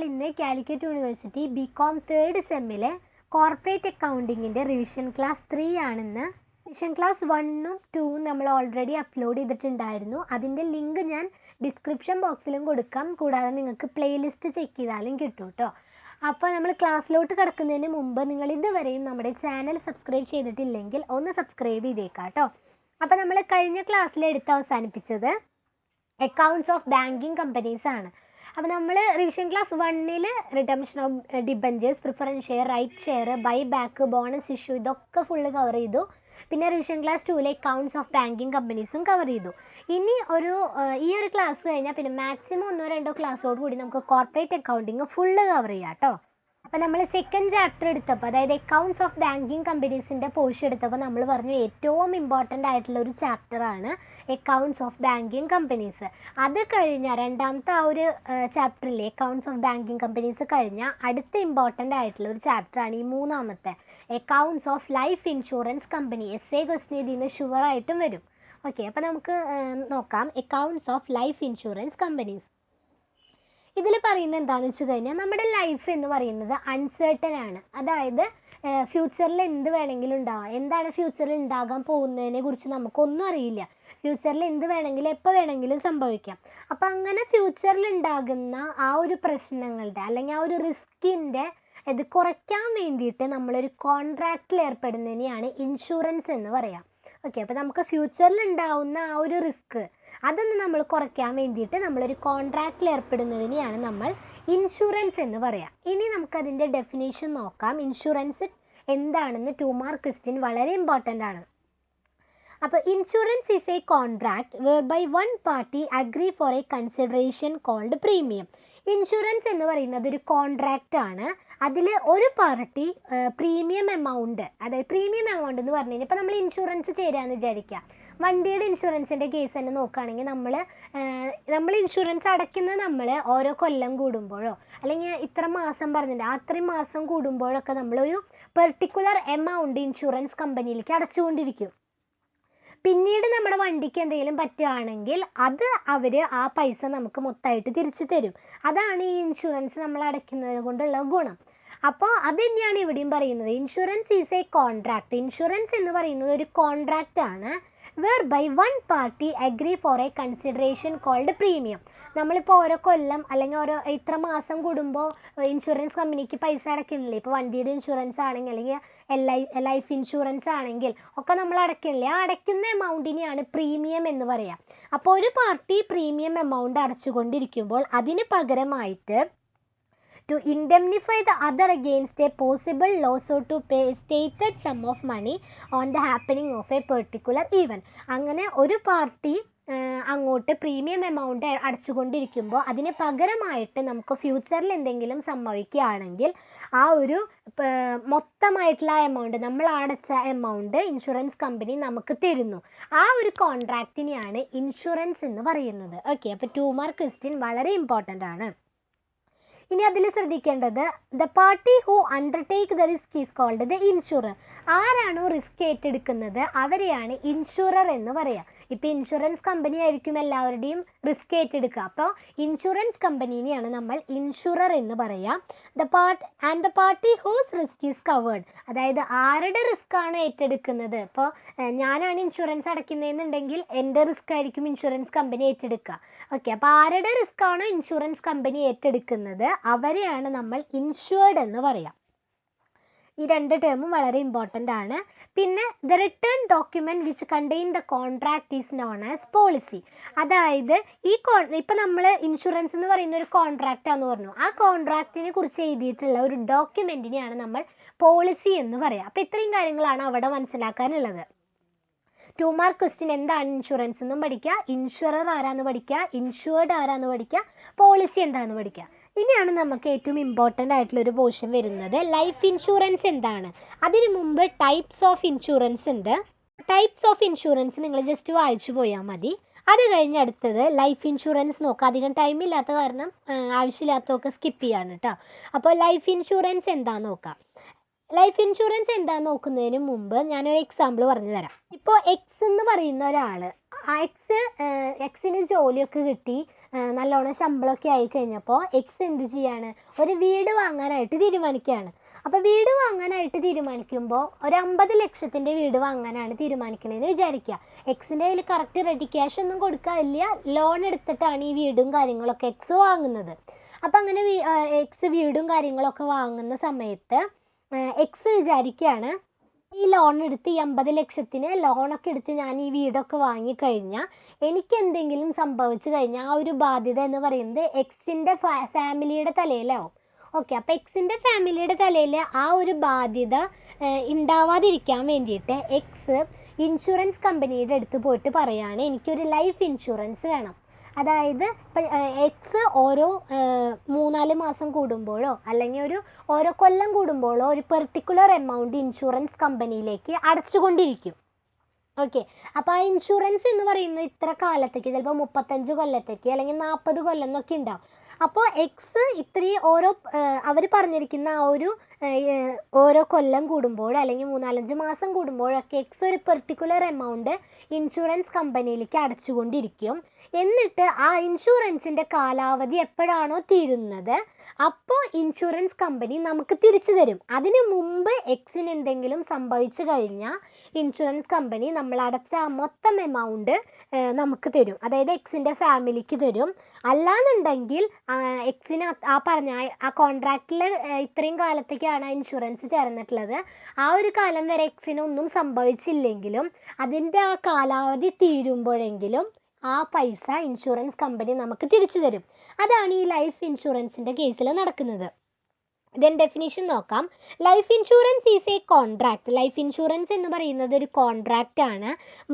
ഇന്ന് Calicut university B Com third സെമ്മിലെ corporate അക്കൗണ്ടിങ്ങിൻ്റെ റിവിഷൻ ക്ലാസ് 3 ആണെന്ന്. റിവിഷൻ ക്ലാസ് 1ഉം 2ഉം നമ്മൾ ഓൾറെഡി അപ്ലോഡ് ചെയ്തിട്ടുണ്ടായിരുന്നു. അതിൻ്റെ ലിങ്ക് ഞാൻ ഡിസ്ക്രിപ്ഷൻ ബോക്സിലും കൊടുക്കാം. കൂടാതെ നിങ്ങൾക്ക് പ്ലേലിസ്റ്റ് ചെക്ക് ചെയ്താലും കിട്ടും കേട്ടോ. അപ്പോൾ നമ്മൾ ക്ലാസ്സിലോട്ട് കിടക്കുന്നതിന് മുമ്പ് നിങ്ങൾ ഇതുവരെയും നമ്മുടെ ചാനൽ സബ്സ്ക്രൈബ് ചെയ്തിട്ടില്ലെങ്കിൽ ഒന്ന് സബ്സ്ക്രൈബ് ചെയ്തേക്കാം കേട്ടോ. അപ്പോൾ നമ്മൾ കഴിഞ്ഞ ക്ലാസ്സിൽ എടുത്ത് അവസാനിപ്പിച്ചത് അക്കൗണ്ട്സ് ഓഫ് ബാങ്കിങ് കമ്പനീസ് ആണ്. അപ്പോൾ നമ്മൾ റിവിഷൻ ക്ലാസ് 1ൽ redemption of debentures, preference share, right share, buy back, bonus issue ഇതൊക്കെ ഫുള്ള് കവർ ചെയ്തു. പിന്നെ റിവിഷൻ ക്ലാസ് 2ലെ അക്കൗണ്ട്സ് ഓഫ് ബാങ്കിങ് കമ്പനീസും കവർ ചെയ്തു. ഇനി ഈ ഒരു ക്ലാസ് കഴിഞ്ഞാൽ പിന്നെ മാക്സിമം 1-2 ക്ലാസ്സോട് കൂടി നമുക്ക് കോർപ്പറേറ്റ് അക്കൗണ്ടിങ് ഫുള്ള് കവർ ചെയ്യാം കേട്ടോ. അപ്പോൾ നമ്മൾ സെക്കൻഡ് ചാപ്റ്റർ എടുത്തപ്പോൾ, അതായത് അക്കൗണ്ട്സ് ഓഫ് ബാങ്കിങ് കമ്പനീസിൻ്റെ പോർഷൻ എടുത്തപ്പോൾ നമ്മൾ പറഞ്ഞു ഏറ്റവും ഇമ്പോർട്ടൻ്റ് ആയിട്ടുള്ള ഒരു ചാപ്റ്ററാണ് അക്കൗണ്ട്സ് ഓഫ് ബാങ്കിങ് കമ്പനീസ്. അത് കഴിഞ്ഞാൽ രണ്ടാമത്തെ ആ ഒരു ചാപ്റ്ററിലെ അക്കൗണ്ട്സ് ഓഫ് ബാങ്കിങ് കമ്പനീസ് കഴിഞ്ഞാൽ അടുത്ത ഇമ്പോർട്ടൻ്റ് ആയിട്ടുള്ള ഒരു ചാപ്റ്ററാണ് ഈ മൂന്നാമത്തെ accounts of life insurance company. SA question ഇതിൽ നിന്ന് ഷുവറായിട്ടും വരും. ഓക്കെ, അപ്പോൾ നമുക്ക് നോക്കാം accounts of life insurance companies. ഇതിൽ പറയുന്നത് എന്താണെന്ന് വെച്ച് കഴിഞ്ഞാൽ നമ്മുടെ ലൈഫ് എന്ന് പറയുന്നത് അൺസേർട്ടൺ ആണ്. അതായത് ഫ്യൂച്ചറിൽ എന്ത് വേണമെങ്കിലും ഉണ്ടാവാം. എന്താണ് ഫ്യൂച്ചറിൽ ഉണ്ടാകാൻ പോകുന്നതിനെ കുറിച്ച് നമുക്കൊന്നും അറിയില്ല. ഫ്യൂച്ചറിൽ എന്ത് വേണമെങ്കിലും എപ്പോൾ വേണമെങ്കിലും സംഭവിക്കാം. അപ്പോൾ അങ്ങനെ ഫ്യൂച്ചറിൽ ഉണ്ടാകുന്ന ആ ഒരു പ്രശ്നങ്ങളുടെ അല്ലെങ്കിൽ ആ ഒരു റിസ്കിൻ്റെ ഇത് കുറയ്ക്കാൻ വേണ്ടിയിട്ട് നമ്മളൊരു കോൺട്രാക്റ്റിൽ ഏർപ്പെടുന്നതിനെയാണ് ഇൻഷുറൻസ് എന്ന് പറയാം. ഓക്കെ, അപ്പോൾ നമുക്ക് ഫ്യൂച്ചറിൽ ഉണ്ടാവുന്ന ആ ഒരു റിസ്ക് അതൊന്ന് നമ്മൾ കുറയ്ക്കാൻ വേണ്ടിയിട്ട് നമ്മളൊരു കോൺട്രാക്റ്റിൽ ഏർപ്പെടുന്നതിനെയാണ് നമ്മൾ ഇൻഷുറൻസ് എന്ന് പറയാം. ഇനി നമുക്കതിൻ്റെ ഡെഫിനേഷൻ നോക്കാം. ഇൻഷുറൻസ് എന്താണെന്ന് 2 മാർക്ക് ക്വസ്റ്റ്യൻ വളരെ ഇമ്പോർട്ടൻ്റ് ആണ്. അപ്പോൾ insurance is a contract whereby one party agree for a consideration called premium. Insurance എന്ന് പറയുന്നത് ഒരു കോൺട്രാക്റ്റ് ആണ്. അതിൽ ഒരു പാർട്ടി പ്രീമിയം എമൗണ്ട്, അതായത് പ്രീമിയം എമൗണ്ട് എന്ന് പറഞ്ഞു കഴിഞ്ഞാൽ ഇപ്പോൾ നമ്മൾ ഇൻഷുറൻസ് ചേരാമെന്ന് വിചാരിക്കുക. വണ്ടിയുടെ ഇൻഷുറൻസിൻ്റെ കേസ് തന്നെ നോക്കുകയാണെങ്കിൽ നമ്മൾ ഇൻഷുറൻസ് അടയ്ക്കുന്നത് നമ്മൾ ഓരോ കൊല്ലം കൂടുമ്പോഴോ അല്ലെങ്കിൽ ഇത്ര മാസം പറഞ്ഞിട്ടുണ്ട് അത്രയും മാസം കൂടുമ്പോഴൊക്കെ നമ്മളൊരു പെർട്ടിക്കുലർ എമൗണ്ട് ഇൻഷുറൻസ് കമ്പനിയിലേക്ക് അടച്ചുകൊണ്ടിരിക്കും. പിന്നീട് നമ്മുടെ വണ്ടിക്ക് എന്തെങ്കിലും പറ്റുകയാണെങ്കിൽ അവർ ആ പൈസ നമുക്ക് മൊത്തമായിട്ട് തിരിച്ചു തരും. അതാണ് ഈ ഇൻഷുറൻസ് നമ്മൾ അടയ്ക്കുന്നത് കൊണ്ടുള്ള ഗുണം. അപ്പോൾ അത് തന്നെയാണ് ഇവിടെയും പറയുന്നത്. Insurance is a contract. Insurance എന്ന് പറയുന്നത് ഒരു കോൺട്രാക്റ്റ് ആണ് whereby one party agree for a consideration called premium. നമ്മളിപ്പോൾ ഓരോ കൊല്ലം അല്ലെങ്കിൽ ഓരോ ഇത്ര മാസം കൂടുമ്പോൾ ഇൻഷുറൻസ് കമ്പനിക്ക് പൈസ അടയ്ക്കുന്നില്ലേ. ഇപ്പോൾ വണ്ടിയുടെ ഇൻഷുറൻസ് ആണെങ്കിൽ അല്ലെങ്കിൽ ലൈഫ് ഇൻഷുറൻസ് ആണെങ്കിൽ ഒക്കെ നമ്മൾ അടയ്ക്കുന്നില്ലേ. ആ അടയ്ക്കുന്ന എമൗണ്ടിനെയാണ് പ്രീമിയം എന്ന് പറയാം. അപ്പോൾ ഒരു പാർട്ടി പ്രീമിയം എമൗണ്ട് അടച്ചുകൊണ്ടിരിക്കുമ്പോൾ അതിന് പകരമായിട്ട് to indemnify the other against a possible loss or to pay a stated sum of money on the happening of a particular event. അങ്ങനെ ഒരു പാർട്ടി അങ്ങോട്ട് പ്രീമിയം എമൗണ്ട് അടച്ചുകൊണ്ടിരിക്കുമ്പോൾ അതിന് പകരമായിട്ട് നമുക്ക് ഫ്യൂച്ചറിൽ എന്തെങ്കിലും സംഭവിക്കുകയാണെങ്കിൽ ആ ഒരു മൊത്തമായിട്ടുള്ള എമൗണ്ട്, നമ്മൾ അടച്ച എമൗണ്ട് ഇൻഷുറൻസ് കമ്പനി നമുക്ക് തരുന്നു. ആ ഒരു കോൺട്രാക്റ്റിനെയാണ് ഇൻഷുറൻസ് എന്ന് പറയുന്നത്. ഓക്കെ, അപ്പോൾ 2 മാർക്ക് ക്വസ്റ്റ്യൻ വളരെ ഇമ്പോർട്ടൻ്റ് ആണ്. ഇനി അതിൽ ശ്രദ്ധിക്കേണ്ടത് the party who undertake the risk is called the insurer. ആരാണോ റിസ്ക് ഏറ്റെടുക്കുന്നത് അവരെയാണ് ഇൻഷുറർ എന്ന് പറയുക. ഇപ്പോൾ ഇൻഷുറൻസ് കമ്പനി ആയിരിക്കും എല്ലാവരുടെയും റിസ്ക് ഏറ്റെടുക്കുക. അപ്പോൾ ഇൻഷുറൻസ് കമ്പനീനെയാണ് നമ്മൾ ഇൻഷുറർ എന്ന് പറയാം. The party whose risk is covered, അതായത് ആരുടെ റിസ്ക് ആണ് ഏറ്റെടുക്കുന്നത്. ഇപ്പോൾ ഞാനാണ് ഇൻഷുറൻസ് അടയ്ക്കുന്നതെന്നുണ്ടെങ്കിൽ എൻ്റെ റിസ്ക് ആയിരിക്കും ഇൻഷുറൻസ് കമ്പനി ഏറ്റെടുക്കുക. ഓക്കെ, അപ്പോൾ ആരുടെ റിസ്ക് ആണോ ഇൻഷുറൻസ് കമ്പനി ഏറ്റെടുക്കുന്നത് അവരെയാണ് നമ്മൾ ഇൻഷുർഡ് എന്ന് പറയാം. ഈ 2 ടേമും വളരെ ഇമ്പോർട്ടൻ്റ് ആണ്. പിന്നെ the return document which contain the contract is known as policy. അതായത് ഇപ്പോൾ നമ്മൾ ഇൻഷുറൻസ് എന്ന് പറയുന്ന ഒരു കോൺട്രാക്റ്റാന്ന് പറഞ്ഞു. ആ കോൺട്രാക്റ്റിനെ കുറിച്ച് എഴുതിയിട്ടുള്ള ഒരു ഡോക്യുമെൻറ്റിനെയാണ് നമ്മൾ പോളിസി എന്ന് പറയുക. അപ്പോൾ ഇത്രയും കാര്യങ്ങളാണ് അവിടെ മനസ്സിലാക്കാനുള്ളത്. 2 മാർക്ക് ക്വസ്റ്റ്യൻ എന്താണ് ഇൻഷുറൻസ് എന്നും പഠിക്കുക, ഇൻഷുറർ ആരാന്ന് പഠിക്കുക, ഇൻഷുർഡ് ആരാന്ന് പഠിക്കുക, പോളിസി എന്താണെന്ന് പഠിക്കുക. ഇനിയാണ് നമുക്ക് ഏറ്റവും ഇമ്പോർട്ടൻ്റ് ആയിട്ടുള്ളൊരു പോർഷൻ വരുന്നത് ലൈഫ് ഇൻഷുറൻസ് എന്താണ്. അതിന് മുമ്പ് ടൈപ്സ് ഓഫ് ഇൻഷുറൻസ് ഉണ്ട്. ടൈപ്സ് ഓഫ് ഇൻഷുറൻസ് നിങ്ങൾ ജസ്റ്റ് വായിച്ചു പോയാൽ മതി. അത് കഴിഞ്ഞ് അടുത്തത് ലൈഫ് ഇൻഷുറൻസ് നോക്കാം. അധികം ടൈം ഇല്ലാത്ത കാരണം ആവശ്യമില്ലാത്തതൊക്കെ സ്കിപ്പ് ചെയ്യാണ് കേട്ടോ. അപ്പോൾ ലൈഫ് ഇൻഷുറൻസ് എന്താണെന്ന് നോക്കാം. ലൈഫ് ഇൻഷുറൻസ് എന്താണെന്ന് നോക്കുന്നതിന് മുമ്പ് ഞാനൊരു എക്സാമ്പിൾ പറഞ്ഞു തരാം. ഇപ്പോൾ എക്സ് എന്ന് പറയുന്ന ഒരാൾ, ആ എക്സിന് ജോലിയൊക്കെ കിട്ടി, നല്ലോണം ശമ്പളമൊക്കെ ആയി കഴിഞ്ഞപ്പോൾ എക്സ് എന്ത് ചെയ്യാണ്, ഒരു വീട് വാങ്ങാനായിട്ട് തീരുമാനിക്കുകയാണ്. അപ്പോൾ വീട് വാങ്ങാനായിട്ട് തീരുമാനിക്കുമ്പോൾ ഒരു 50 ലക്ഷത്തിൻ്റെ വീട് വാങ്ങാനാണ് തീരുമാനിക്കണതെന്ന് വിചാരിക്കുക. എക്സിൻ്റെ കയ്യിൽ കറക്റ്റ് റെഡി ക്യാഷ് ഒന്നും കൊടുക്കാനില്ല, ലോൺ എടുത്തിട്ടാണ് ഈ വീടും കാര്യങ്ങളൊക്കെ എക്സ് വാങ്ങുന്നത്. അപ്പം അങ്ങനെ എക്സ് വീടും കാര്യങ്ങളൊക്കെ വാങ്ങുന്ന സമയത്ത് എക്സ് വിചാരിക്കുകയാണ്, ഈ ലോൺ എടുത്ത് ഈ 50 ലക്ഷത്തിന് ലോണൊക്കെ എടുത്ത് ഞാൻ ഈ വീടൊക്കെ വാങ്ങിക്കഴിഞ്ഞാൽ എനിക്ക് എന്തെങ്കിലും സംഭവിച്ചു കഴിഞ്ഞാൽ ആ ഒരു ബാധ്യത എന്ന് പറയുന്നത് എക്സിൻ്റെ ഫാമിലിയുടെ തലയിലാവും. ഓക്കെ, അപ്പോൾ എക്സിൻ്റെ ഫാമിലിയുടെ തലയിൽ ആ ഒരു ബാധ്യത ഉണ്ടാവാതിരിക്കാൻ വേണ്ടിയിട്ട് എക്സ് ഇൻഷുറൻസ് കമ്പനിയുടെ അടുത്ത് പോയിട്ട് പറയാണ്, എനിക്കൊരു ലൈഫ് ഇൻഷുറൻസ് വേണം. അതായത് ഇപ്പം എക്സ് ഓരോ 3-4 മാസം കൂടുമ്പോഴോ അല്ലെങ്കിൽ ഓരോ കൊല്ലം കൂടുമ്പോഴോ ഒരു പെർട്ടിക്കുലർ എമൗണ്ട് ഇൻഷുറൻസ് കമ്പനിയിലേക്ക് അടച്ചുകൊണ്ടിരിക്കും. ഓക്കെ, അപ്പോൾ ആ ഇൻഷുറൻസ് എന്ന് പറയുന്നത് ഇത്ര കാലത്തേക്ക്, ചിലപ്പോൾ 35 കൊല്ലത്തേക്ക് അല്ലെങ്കിൽ 40 കൊല്ലം എന്നൊക്കെ ഉണ്ടാവും. അപ്പോൾ എക്സ് ഇത്രയും അവർ പറഞ്ഞിരിക്കുന്ന ആ ഓരോ കൊല്ലം കൂടുമ്പോൾ അല്ലെങ്കിൽ 3-4 മാസം കൂടുമ്പോഴൊക്കെ എക്സ് ഒരു പെർട്ടിക്കുലർ എമൗണ്ട് ഇൻഷുറൻസ് കമ്പനിയിലേക്ക് അടച്ചുകൊണ്ടിരിക്കും. എന്നിട്ട് ആ ഇൻഷുറൻസിൻ്റെ കാലാവധി എപ്പോഴാണോ തീരുന്നത് അപ്പോൾ ഇൻഷുറൻസ് കമ്പനി നമുക്ക് തിരിച്ചു തരും. അതിന് മുമ്പ് എക്സിന് എന്തെങ്കിലും സംഭവിച്ചു കഴിഞ്ഞാൽ ഇൻഷുറൻസ് കമ്പനി നമ്മൾ അടച്ച ആ മൊത്തം എമൗണ്ട് നമുക്ക് തരും, അതായത് എക്സിൻ്റെ ഫാമിലിക്ക് തരും. അല്ലാന്നുണ്ടെങ്കിൽ എക്സിന് പറഞ്ഞ ആ കോൺട്രാക്റ്റിൽ ഇത്രയും കാലത്തേക്കാണ് ആ ഇൻഷുറൻസ് ചേർന്നിട്ടുള്ളത്, ആ ഒരു കാലം വരെ എക്സിനൊന്നും സംഭവിച്ചില്ലെങ്കിലും അതിൻ്റെ ആ കാലാവധി തീരുമ്പോഴെങ്കിലും ആ പൈസ ഇൻഷുറൻസ് കമ്പനി നമുക്ക് തിരിച്ചു തരും. അതാണ് ഈ ലൈഫ് ഇൻഷുറൻസിൻ്റെ കേസിൽ നടക്കുന്നത്. ദെൻ ഡെഫിനിഷൻ നോക്കാം. Life insurance is a contract. Life insurance എന്ന് പറയുന്നത് ഒരു കോൺട്രാക്റ്റ് ആണ്,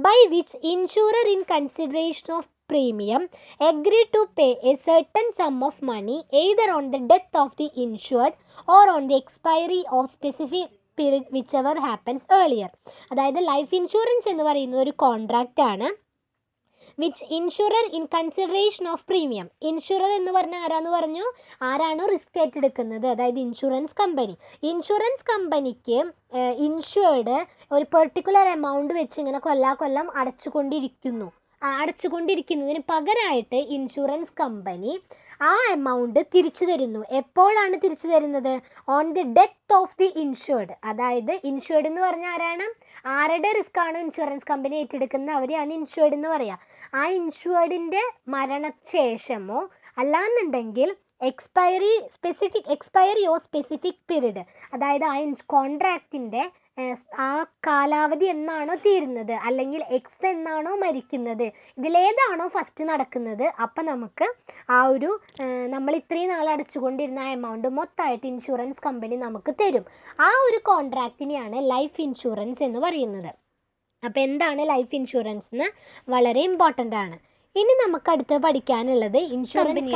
by which insurer in consideration of premium agree to pay a certain sum of money either on the death of the insured or on the expiry of specific period whichever happens earlier. അതായത് life insurance എന്ന് പറയുന്നത് ഒരു contract ആണ്, which insurer in consideration of premium. Insurer എന്ന് പറഞ്ഞാൽ ആരാണോ risk ഏറ്റെടുക്കുന്നത്, അതായത് ഇൻഷുറൻസ് കമ്പനി. ഇൻഷുറൻസ് കമ്പനിക്ക് ഇൻഷുർഡ് ഒരു പെർട്ടിക്കുലർ എമൗണ്ട് വെച്ച് ഇങ്ങനെ കൊല്ലം അടച്ചുകൊണ്ടിരിക്കുന്നതിന് പകരമായിട്ട് ഇൻഷുറൻസ് കമ്പനി ആ എമൗണ്ട് തിരിച്ചു തരുന്നു. എപ്പോഴാണ് തിരിച്ചു തരുന്നത്? On the death of the insured. അതായത് ഇൻഷുർഡ് എന്ന് പറഞ്ഞാൽ ആരാണ്, ആരുടെ റിസ്ക് ആണ് ഇൻഷുറൻസ് കമ്പനി ഏറ്റെടുക്കുന്നത് അവരെയാണ് ഇൻഷുർഡ് എന്ന് പറയുക. ആ ഇൻഷുർഡിൻ്റെ മരണശേഷമോ അല്ലാന്നുണ്ടെങ്കിൽ എക്സ്പയറി ഓഫ് സ്പെസിഫിക് പീരീഡ്, അതായത് ആ കോൺട്രാക്റ്റിൻ്റെ ആ കാലാവധി എന്നാണോ തീരുന്നത് അല്ലെങ്കിൽ എക്സ് എന്നാണോ മരിക്കുന്നത്, ഇതിലേതാണോ ഫസ്റ്റ് നടക്കുന്നത്, അപ്പം നമുക്ക് ആ ഒരു നമ്മൾ ഇത്രയും നാൾ അടച്ചുകൊണ്ടിരുന്ന ആ എമൗണ്ട് മൊത്തമായിട്ട് ഇൻഷുറൻസ് കമ്പനി നമുക്ക് തരും. ആ ഒരു കോൺട്രാക്റ്റിനെയാണ് ലൈഫ് ഇൻഷുറൻസ് എന്ന് പറയുന്നത്. അപ്പോൾ എന്താണ് ലൈഫ് ഇൻഷുറൻസ് എന്ന് വളരെ ഇമ്പോർട്ടൻ്റ് ആണ്. ഇനി നമുക്ക് അടുത്ത് പഠിക്കാനുള്ളത് ഇൻഷുറൻസ്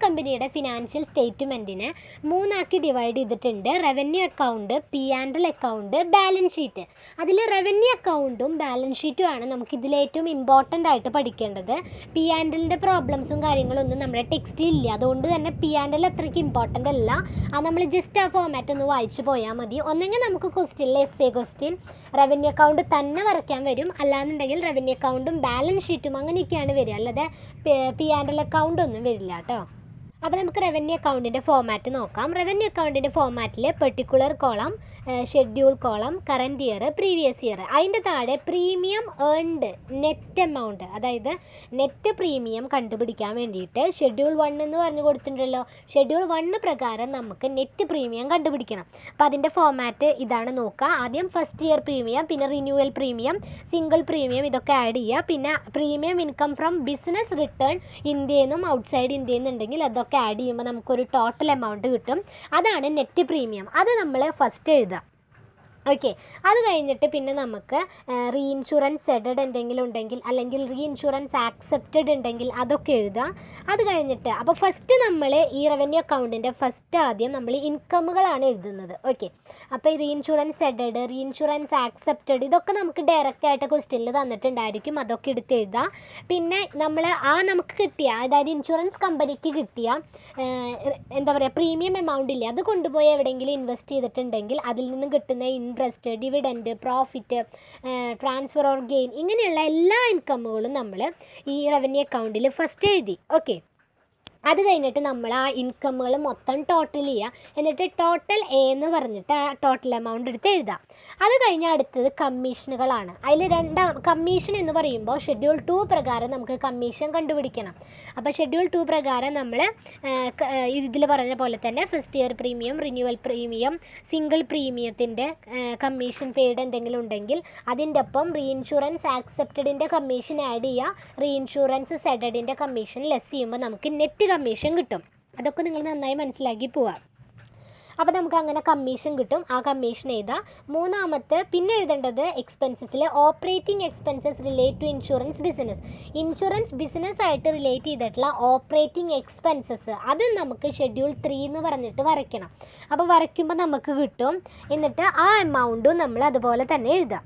കമ്പനിയുടെ ഫിനാൻഷ്യൽ സ്റ്റേറ്റ്മെൻറ്റിനെ 3 ആക്കി ഡിവൈഡ് ചെയ്തിട്ടുണ്ട്. Revenue account, P&L account, balance sheet. അതിൽ റവന്യൂ അക്കൗണ്ടും ബാലൻസ് ഷീറ്റും ആണ് നമുക്ക് ഇതിലേറ്റവും ഇമ്പോർട്ടൻ്റ് ആയിട്ട് പഠിക്കേണ്ടത്. P&Lൻ്റെ പ്രോബ്ലംസും കാര്യങ്ങളൊന്നും നമ്മുടെ ടെക്സ്റ്റിൽ ഇല്ല, അതുകൊണ്ട് തന്നെ P&L അത്രയ്ക്ക് ഇമ്പോർട്ടൻ്റ് അല്ല. അത് നമ്മൾ ജസ്റ്റ് ആ ഫോമാറ്റ് ഒന്ന് വായിച്ചു പോയാൽ മതി. ഒന്നെങ്കിൽ നമുക്ക് ക്വസ്റ്റ്യനിൽ എസ്സേ ക്വസ്റ്റ്യൻ റവന്യൂ അക്കൗണ്ട് തന്നെ വരയ്ക്കാൻ വരും, അല്ലാന്നുണ്ടെങ്കിൽ റവന്യൂ അക്കൗണ്ടും ബാലൻസ് ഷീറ്റും അങ്ങനെയൊക്കെയാണ് വരിക, അല്ലാതെ P&L അക്കൗണ്ട് ഒന്നും വരില്ല കേട്ടോ. അപ്പോൾ നമുക്ക് റവന്യൂ അക്കൗണ്ടിൻ്റെ ഫോമാറ്റ് നോക്കാം. റവന്യൂ അക്കൗണ്ടിൻ്റെ ഫോമാറ്റിൽ particular column, schedule column, current year, previous year. അതിൻ്റെ താഴെ പ്രീമിയം ഏൺഡ് നെറ്റ് എമൗണ്ട്, അതായത് നെറ്റ് പ്രീമിയം കണ്ടുപിടിക്കാൻ വേണ്ടിയിട്ട് ഷെഡ്യൂൾ 1 എന്ന് പറഞ്ഞു കൊടുത്തിട്ടുണ്ടല്ലോ. ഷെഡ്യൂൾ 1 പ്രകാരം നമുക്ക് നെറ്റ് പ്രീമിയം കണ്ടുപിടിക്കണം. അപ്പോൾ അതിൻ്റെ ഫോമാറ്റ് ഇതാണ് നോക്കുക. ആദ്യം ഫസ്റ്റ് ഇയർ പ്രീമിയം, പിന്നെ റിന്യൂവൽ പ്രീമിയം, സിംഗിൾ പ്രീമിയം, ഇതൊക്കെ ആഡ് ചെയ്യുക. പിന്നെ premium income from business return ഇന്ത്യയിൽ നിന്നും ഔട്ട്സൈഡ് ഇന്ത്യയിൽ നിന്നുണ്ടെങ്കിൽ അതൊക്കെ ആഡ് ചെയ്യുമ്പോൾ നമുക്കൊരു ടോട്ടൽ എമൗണ്ട് കിട്ടും. അതാണ് നെറ്റ് പ്രീമിയം. അത് നമ്മൾ ഫസ്റ്റ് എഴുതുക. ഓക്കെ, അത് കഴിഞ്ഞിട്ട് പിന്നെ നമുക്ക് റീഇൻഷുറൻസ് സെഡഡ് എന്തെങ്കിലും ഉണ്ടെങ്കിൽ അല്ലെങ്കിൽ റീഇൻഷുറൻസ് ആക്സെപ്റ്റഡ് ഉണ്ടെങ്കിൽ അതൊക്കെ എഴുതാം. അത് കഴിഞ്ഞിട്ട് അപ്പോൾ ഫസ്റ്റ് നമ്മൾ ഈ റവന്യൂ അക്കൗണ്ടിൻ്റെ ആദ്യം നമ്മൾ ഇൻകമുകളാണ് എഴുതുന്നത്. ഓക്കെ, അപ്പോൾ ഈ റീഇൻഷുറൻസ് സെഡഡ്, റീഇൻഷുറൻസ് ആക്സെപ്റ്റഡ് ഇതൊക്കെ നമുക്ക് ഡയറക്റ്റ് ആയിട്ട് ക്വസ്റ്റ്യനിൽ തന്നിട്ടുണ്ടായിരിക്കും, അതൊക്കെ എടുത്ത് എഴുതാം. പിന്നെ നമ്മൾ നമുക്ക് കിട്ടിയ, അതായത് ഇൻഷുറൻസ് കമ്പനിക്ക് കിട്ടിയ എന്താ പറയുക പ്രീമിയം എമൗണ്ട് ഇല്ലേ, അത് കൊണ്ടുപോയി എവിടെയെങ്കിലും ഇൻവെസ്റ്റ് ചെയ്തിട്ടുണ്ടെങ്കിൽ അതിൽ നിന്നും കിട്ടുന്ന interest, dividend, profit, transfer or gain, ഇങ്ങനെയുള്ള എല്ലാ ഇൻകമ്മുകളും നമ്മൾ ഈ റവന്യൂ അക്കൗണ്ടിൽ ഫസ്റ്റ് എഴുതി. ഓക്കെ, അത് കഴിഞ്ഞിട്ട് നമ്മൾ ആ ഇൻകമ്മുകൾ മൊത്തം ടോട്ടൽ ചെയ്യുക. എന്നിട്ട് ടോട്ടൽ എ എന്ന് പറഞ്ഞിട്ട് ആ ടോട്ടൽ എമൗണ്ട് എടുത്ത് എഴുതാം. അത് കഴിഞ്ഞ് അടുത്തത് കമ്മീഷനുകളാണ്. അതിൽ കമ്മീഷൻ എന്ന് പറയുമ്പോൾ ഷെഡ്യൂൾ 2 പ്രകാരം നമുക്ക് കമ്മീഷൻ കണ്ടുപിടിക്കണം. അപ്പോൾ ഷെഡ്യൂൾ 2 പ്രകാരം നമ്മൾ ഇതിൽ പറഞ്ഞ പോലെ തന്നെ first year premium, renewal premium, single പ്രീമിയത്തിൻ്റെ കമ്മീഷൻ പെയ്ഡ് എന്തെങ്കിലും ഉണ്ടെങ്കിൽ അതിൻ്റെ ഒപ്പം റീഇൻഷുറൻസ് ആക്സെപ്റ്റഡിൻ്റെ കമ്മീഷൻ ആഡ് ചെയ്യുക. റീഇൻഷുറൻസ് സെഡഡിൻ്റെ കമ്മീഷൻ ലെസ് ചെയ്യുമ്പോൾ നമുക്ക് നെറ്റ് കമ്മീഷൻ കിട്ടും. അതൊക്കെ നിങ്ങൾ നന്നായി മനസ്സിലാക്കി പോവാം. അപ്പോൾ നമുക്ക് അങ്ങനെ കമ്മീഷൻ കിട്ടും. ആ കമ്മീഷൻ എഴുതാം. മൂന്നാമത്തെ പിന്നെ എഴുതേണ്ടത് എക്സ്പെൻസസിൽ operating expenses relate to insurance business ആയിട്ട് റിലേറ്റ് ചെയ്തിട്ടുള്ള ഓപ്പറേറ്റിംഗ് എക്സ്പെൻസസ് അത് നമുക്ക് ഷെഡ്യൂൾ 3 എന്ന് പറഞ്ഞിട്ട് വരയ്ക്കണം. അപ്പോൾ വരയ്ക്കുമ്പോൾ നമുക്ക് കിട്ടും. എന്നിട്ട് ആ എമൗണ്ടും നമ്മൾ അതുപോലെ തന്നെ എഴുതാം.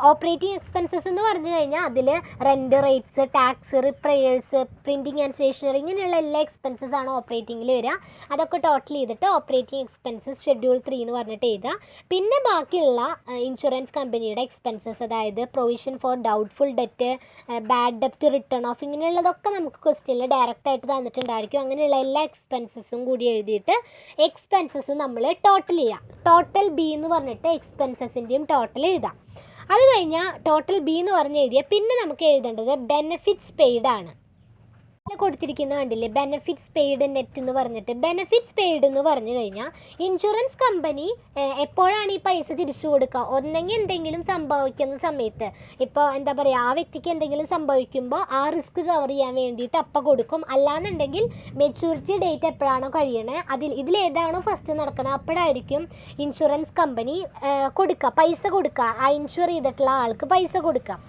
ഓപ്പറേറ്റിംഗ് എക്സ്പെൻസസ് എന്ന് പറഞ്ഞു കഴിഞ്ഞാൽ അതിൽ rent rates, tax, repairs, printing and stationery, ഇങ്ങനെയുള്ള എല്ലാ എക്സ്പെൻസസ് ആണ് ഓപ്പറേറ്റിങ്ങിൽ വരിക. അതൊക്കെ ടോട്ടൽ ചെയ്തിട്ട് ഓപ്പറേറ്റിംഗ് എക്സ്പെൻസസ് ഷെഡ്യൂൾ 3 എന്ന് പറഞ്ഞിട്ട് എഴുതുക. പിന്നെ ബാക്കിയുള്ള ഇൻഷുറൻസ് കമ്പനിയുടെ എക്സ്പെൻസസ്, അതായത് provision for doubtful debt, bad ഡെപ്റ്റ് റിട്ടേൺ ഓഫ്, ഇങ്ങനെയുള്ളതൊക്കെ നമുക്ക് ക്വസ്റ്റ്യനിൽ ഡയറക്റ്റായിട്ട് തന്നിട്ടുണ്ടായിരിക്കും. അങ്ങനെയുള്ള എല്ലാ എക്സ്പെൻസസും കൂടി എഴുതിയിട്ട് എക്സ്പെൻസസും നമ്മൾ ടോട്ടൽ ചെയ്യാം. ടോട്ടൽ ബി എന്ന് പറഞ്ഞിട്ട് എക്സ്പെൻസസിൻ്റെയും ടോട്ടൽ എഴുതാം. അത് കഴിഞ്ഞാൽ ടോട്ടൽ ബി എന്ന് പറഞ്ഞ് എഴുതിയാൽ പിന്നെ നമുക്ക് എഴുതേണ്ടത് ബെനിഫിറ്റ്സ് പെയ്ഡ് ആണ്. കൊടുത്തിരിക്കുന്ന കണ്ടില്ലേ, ബെനിഫിറ്റ്സ് പെയ്ഡ് നെറ്റ് എന്ന് പറഞ്ഞിട്ട്. ബെനിഫിറ്റ്സ് പെയ്ഡ് എന്ന് പറഞ്ഞു കഴിഞ്ഞാൽ ഇൻഷുറൻസ് കമ്പനി എപ്പോഴാണ് ഈ പൈസ തിരിച്ചു കൊടുക്കുക? ഒന്നെങ്കിൽ എന്തെങ്കിലും സംഭവിക്കുന്ന സമയത്ത്, ഇപ്പോൾ എന്താ പറയുക, ആ വ്യക്തിക്ക് എന്തെങ്കിലും സംഭവിക്കുമ്പോൾ ആ റിസ്ക് കവർ ചെയ്യാൻ വേണ്ടിയിട്ട് അപ്പം കൊടുക്കും. അല്ലാന്നുണ്ടെങ്കിൽ മെച്യൂരിറ്റി ഡേറ്റ് എപ്പോഴാണോ കഴിയണേ ഇതിലേതാണോ ഫസ്റ്റ് നടക്കണം അപ്പോഴായിരിക്കും ഇൻഷുറൻസ് കമ്പനി പൈസ കൊടുക്കുക, ആ ഇൻഷുർ ചെയ്തിട്ടുള്ള ആൾക്ക് പൈസ കൊടുക്കുക.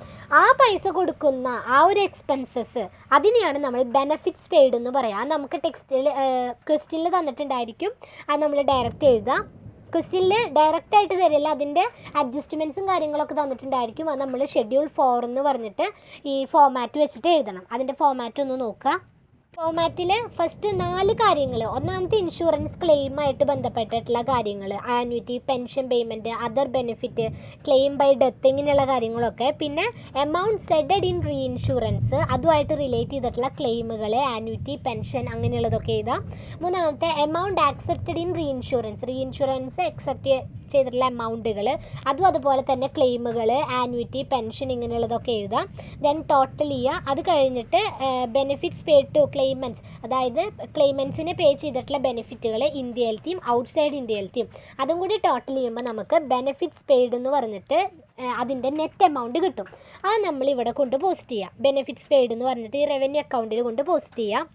ആ പൈസ കൊടുക്കുന്ന ആ ഒരു എക്സ്പെൻസസ് അതിനെയാണ് നമ്മൾ ബെനിഫിറ്റ്സ് പെയ്ഡ് എന്ന് പറയാം. നമുക്ക് ക്വസ്റ്റ്യനിൽ തന്നിട്ടുണ്ടായിരിക്കും. അത് നമ്മൾ ഡയറക്റ്റ് എഴുതാം. ക്വസ്റ്റ്യനിൽ ഡയറക്റ്റായിട്ട് തരില്ല, അതിൻ്റെ അഡ്ജസ്റ്റ്മെൻറ്റ്സും കാര്യങ്ങളൊക്കെ തന്നിട്ടുണ്ടായിരിക്കും. അത് നമ്മൾ ഷെഡ്യൂൾ 4 എന്ന് പറഞ്ഞിട്ട് ഈ ഫോമാറ്റ് വെച്ചിട്ട് എഴുതണം. അതിൻ്റെ ഫോമാറ്റ് ഒന്ന് നോക്കുക. ഫോമാറ്റിൽ ഫസ്റ്റ് 4 കാര്യങ്ങൾ. ഒന്നാമത്തെ ഇൻഷുറൻസ് ക്ലെയിമായിട്ട് ബന്ധപ്പെട്ടിട്ടുള്ള കാര്യങ്ങൾ, annuity, pension payment, other benefit, claim by death, ഇങ്ങനെയുള്ള കാര്യങ്ങളൊക്കെ. പിന്നെ എമൗണ്ട് സെഡഡ് ഇൻ റീഇൻഷുറൻസ്, അതുമായിട്ട് റിലേറ്റ് ചെയ്തിട്ടുള്ള ക്ലെയിമുകൾ, ആനുവിറ്റി, പെൻഷൻ, അങ്ങനെയുള്ളതൊക്കെ എഴുതാം. മൂന്നാമത്തെ amount accepted in reinsurance accept ചെയ്തിട്ടുള്ള എമൗണ്ടുകൾ, അതും അതുപോലെ തന്നെ ക്ലെയിമുകൾ, ആനുവിറ്റി, പെൻഷൻ, ഇങ്ങനെയുള്ളതൊക്കെ എഴുതാം. ദെൻ ടോട്ടൽ ചെയ്യുക. അത് കഴിഞ്ഞിട്ട് ബെനിഫിറ്റ്സ് പെയ്ഡ് ടു ക്ലെയിമൻസ്, അതായത് ക്ലെയിമൻസിന് പേ ചെയ്തിട്ടുള്ള ബെനിഫിറ്റുകൾ ഇന്ത്യയിലത്തെയും ഔട്ട്സൈഡ് ഇന്ത്യയിലത്തെയും അതും കൂടി ടോട്ടൽ ചെയ്യുമ്പോൾ നമുക്ക് ബെനിഫിറ്റ്സ് പെയ്ഡ് എന്ന് പറഞ്ഞിട്ട് അതിൻ്റെ നെറ്റ് എമൗണ്ട് കിട്ടും. അത് നമ്മളിവിടെ കൊണ്ട് പോസ്റ്റ് ചെയ്യാം. ബെനിഫിറ്റ്സ് പെയ്ഡ് എന്ന് പറഞ്ഞിട്ട് ഈ റവന്യൂ അക്കൗണ്ടിൽ കൊണ്ട് പോസ്റ്റ് ചെയ്യാം.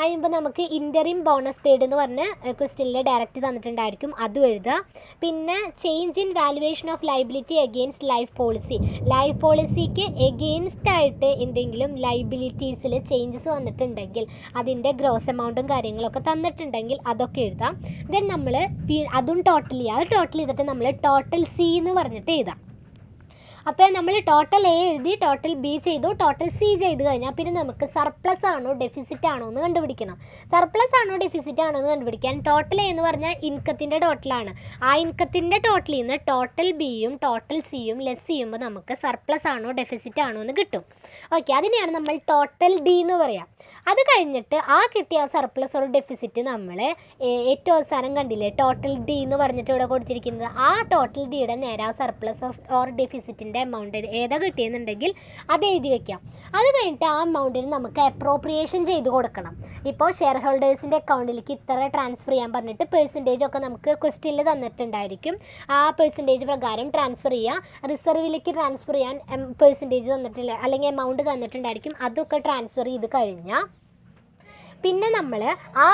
അതിനുമ്പോൾ നമുക്ക് ഇൻ്ററിം ബോണസ് പെയ്ഡ് എന്ന് പറഞ്ഞ് ക്വസ്റ്റ്യനിൽ ഡയറക്റ്റ് തന്നിട്ടുണ്ടായിരിക്കും, അതും എഴുതുക. പിന്നെ change in valuation of liability against life പോളിസിക്ക് എഗെയിൻസ്റ്റ് ആയിട്ട് എന്തെങ്കിലും ലൈബിലിറ്റീസിൽ ചേഞ്ചസ് വന്നിട്ടുണ്ടെങ്കിൽ അതിൻ്റെ ഗ്രോസ് എമൗണ്ടും കാര്യങ്ങളൊക്കെ തന്നിട്ടുണ്ടെങ്കിൽ അതൊക്കെ എഴുതാം. ദെൻ നമ്മൾ അതും ടോട്ടൽ ചെയ്യുക. അത് ടോട്ടൽ ചെയ്തിട്ട് നമ്മൾ ടോട്ടൽ സി എന്ന് പറഞ്ഞിട്ട് എഴുതാം. അപ്പോൾ നമ്മൾ ടോട്ടൽ എ എഴുതി, ടോട്ടൽ ബി ചെയ്തു, ടോട്ടൽ സി ചെയ്ത് കഴിഞ്ഞാൽ പിന്നെ നമുക്ക് സർപ്ലസ് ആണോ ഡെഫിസിറ്റ് ആണോ എന്ന് കണ്ടുപിടിക്കണം. സർപ്ലസ് ആണോ ഡെഫിസിറ്റ് ആണോ എന്ന് കണ്ടുപിടിക്കാൻ ടോട്ടൽ എ എന്ന് പറഞ്ഞാൽ ഇൻകത്തിൻ്റെ ടോട്ടലാണ്. ആ ഇൻകത്തിൻ്റെ ടോട്ടലിൽ നിന്ന് ടോട്ടൽ ബിയും ടോട്ടൽ സിയും ലെസ് ചെയ്യുമ്പോൾ നമുക്ക് സർപ്ലസ് ആണോ ഡെഫിസിറ്റ് ആണോ എന്ന് കിട്ടും. ഓക്കെ, അതിനെയാണ് നമ്മൾ ടോട്ടൽ ഡി എന്ന് പറയാം. അത് കഴിഞ്ഞിട്ട് ആ കിട്ടിയ സർപ്ലസ് ഓർ ഡെഫിസിറ്റ് നമ്മൾ ഏറ്റവും അവസാനം കണ്ടില്ലേ ടോട്ടൽ ഡി എന്ന് പറഞ്ഞിട്ട് ഇവിടെ കൊടുത്തിരിക്കുന്നത്, ആ ടോട്ടൽ ഡിയുടെ നേരെ ആ സർപ്ലസ് ഓർ ഡെഫിസിറ്റിൻ്റെ എമൗണ്ട് ഏതാ കിട്ടിയെന്നുണ്ടെങ്കിൽ അത് എഴുതി വെക്കാം. അത് കഴിഞ്ഞിട്ട് ആ എമൗണ്ടിന് നമുക്ക് അപ്രോപ്രിയേഷൻ ചെയ്ത് കൊടുക്കണം. ഇപ്പോൾ ഷെയർ ഹോൾഡേഴ്സിൻ്റെ അക്കൗണ്ടിലേക്ക് ഇത്ര ട്രാൻസ്ഫർ ചെയ്യാൻ പറഞ്ഞിട്ട് പെർസെൻറ്റേജ് ഒക്കെ നമുക്ക് ക്വസ്റ്റ്യനിൽ തന്നിട്ടുണ്ടായിരിക്കും. ആ പെർസെൻറ്റേജ് പ്രകാരം ട്രാൻസ്ഫർ ചെയ്യുക. റിസർവിലേക്ക് ട്രാൻസ്ഫർ ചെയ്യാൻ പെർസെൻറ്റേജ് തന്നിട്ടില്ല, അല്ലെങ്കിൽ എമൗണ്ട് തന്നിട്ടുണ്ടായിരിക്കും. അതൊക്കെ ട്രാൻസ്ഫർ ചെയ്ത് കഴിഞ്ഞാൽ പിന്നെ നമ്മൾ ആ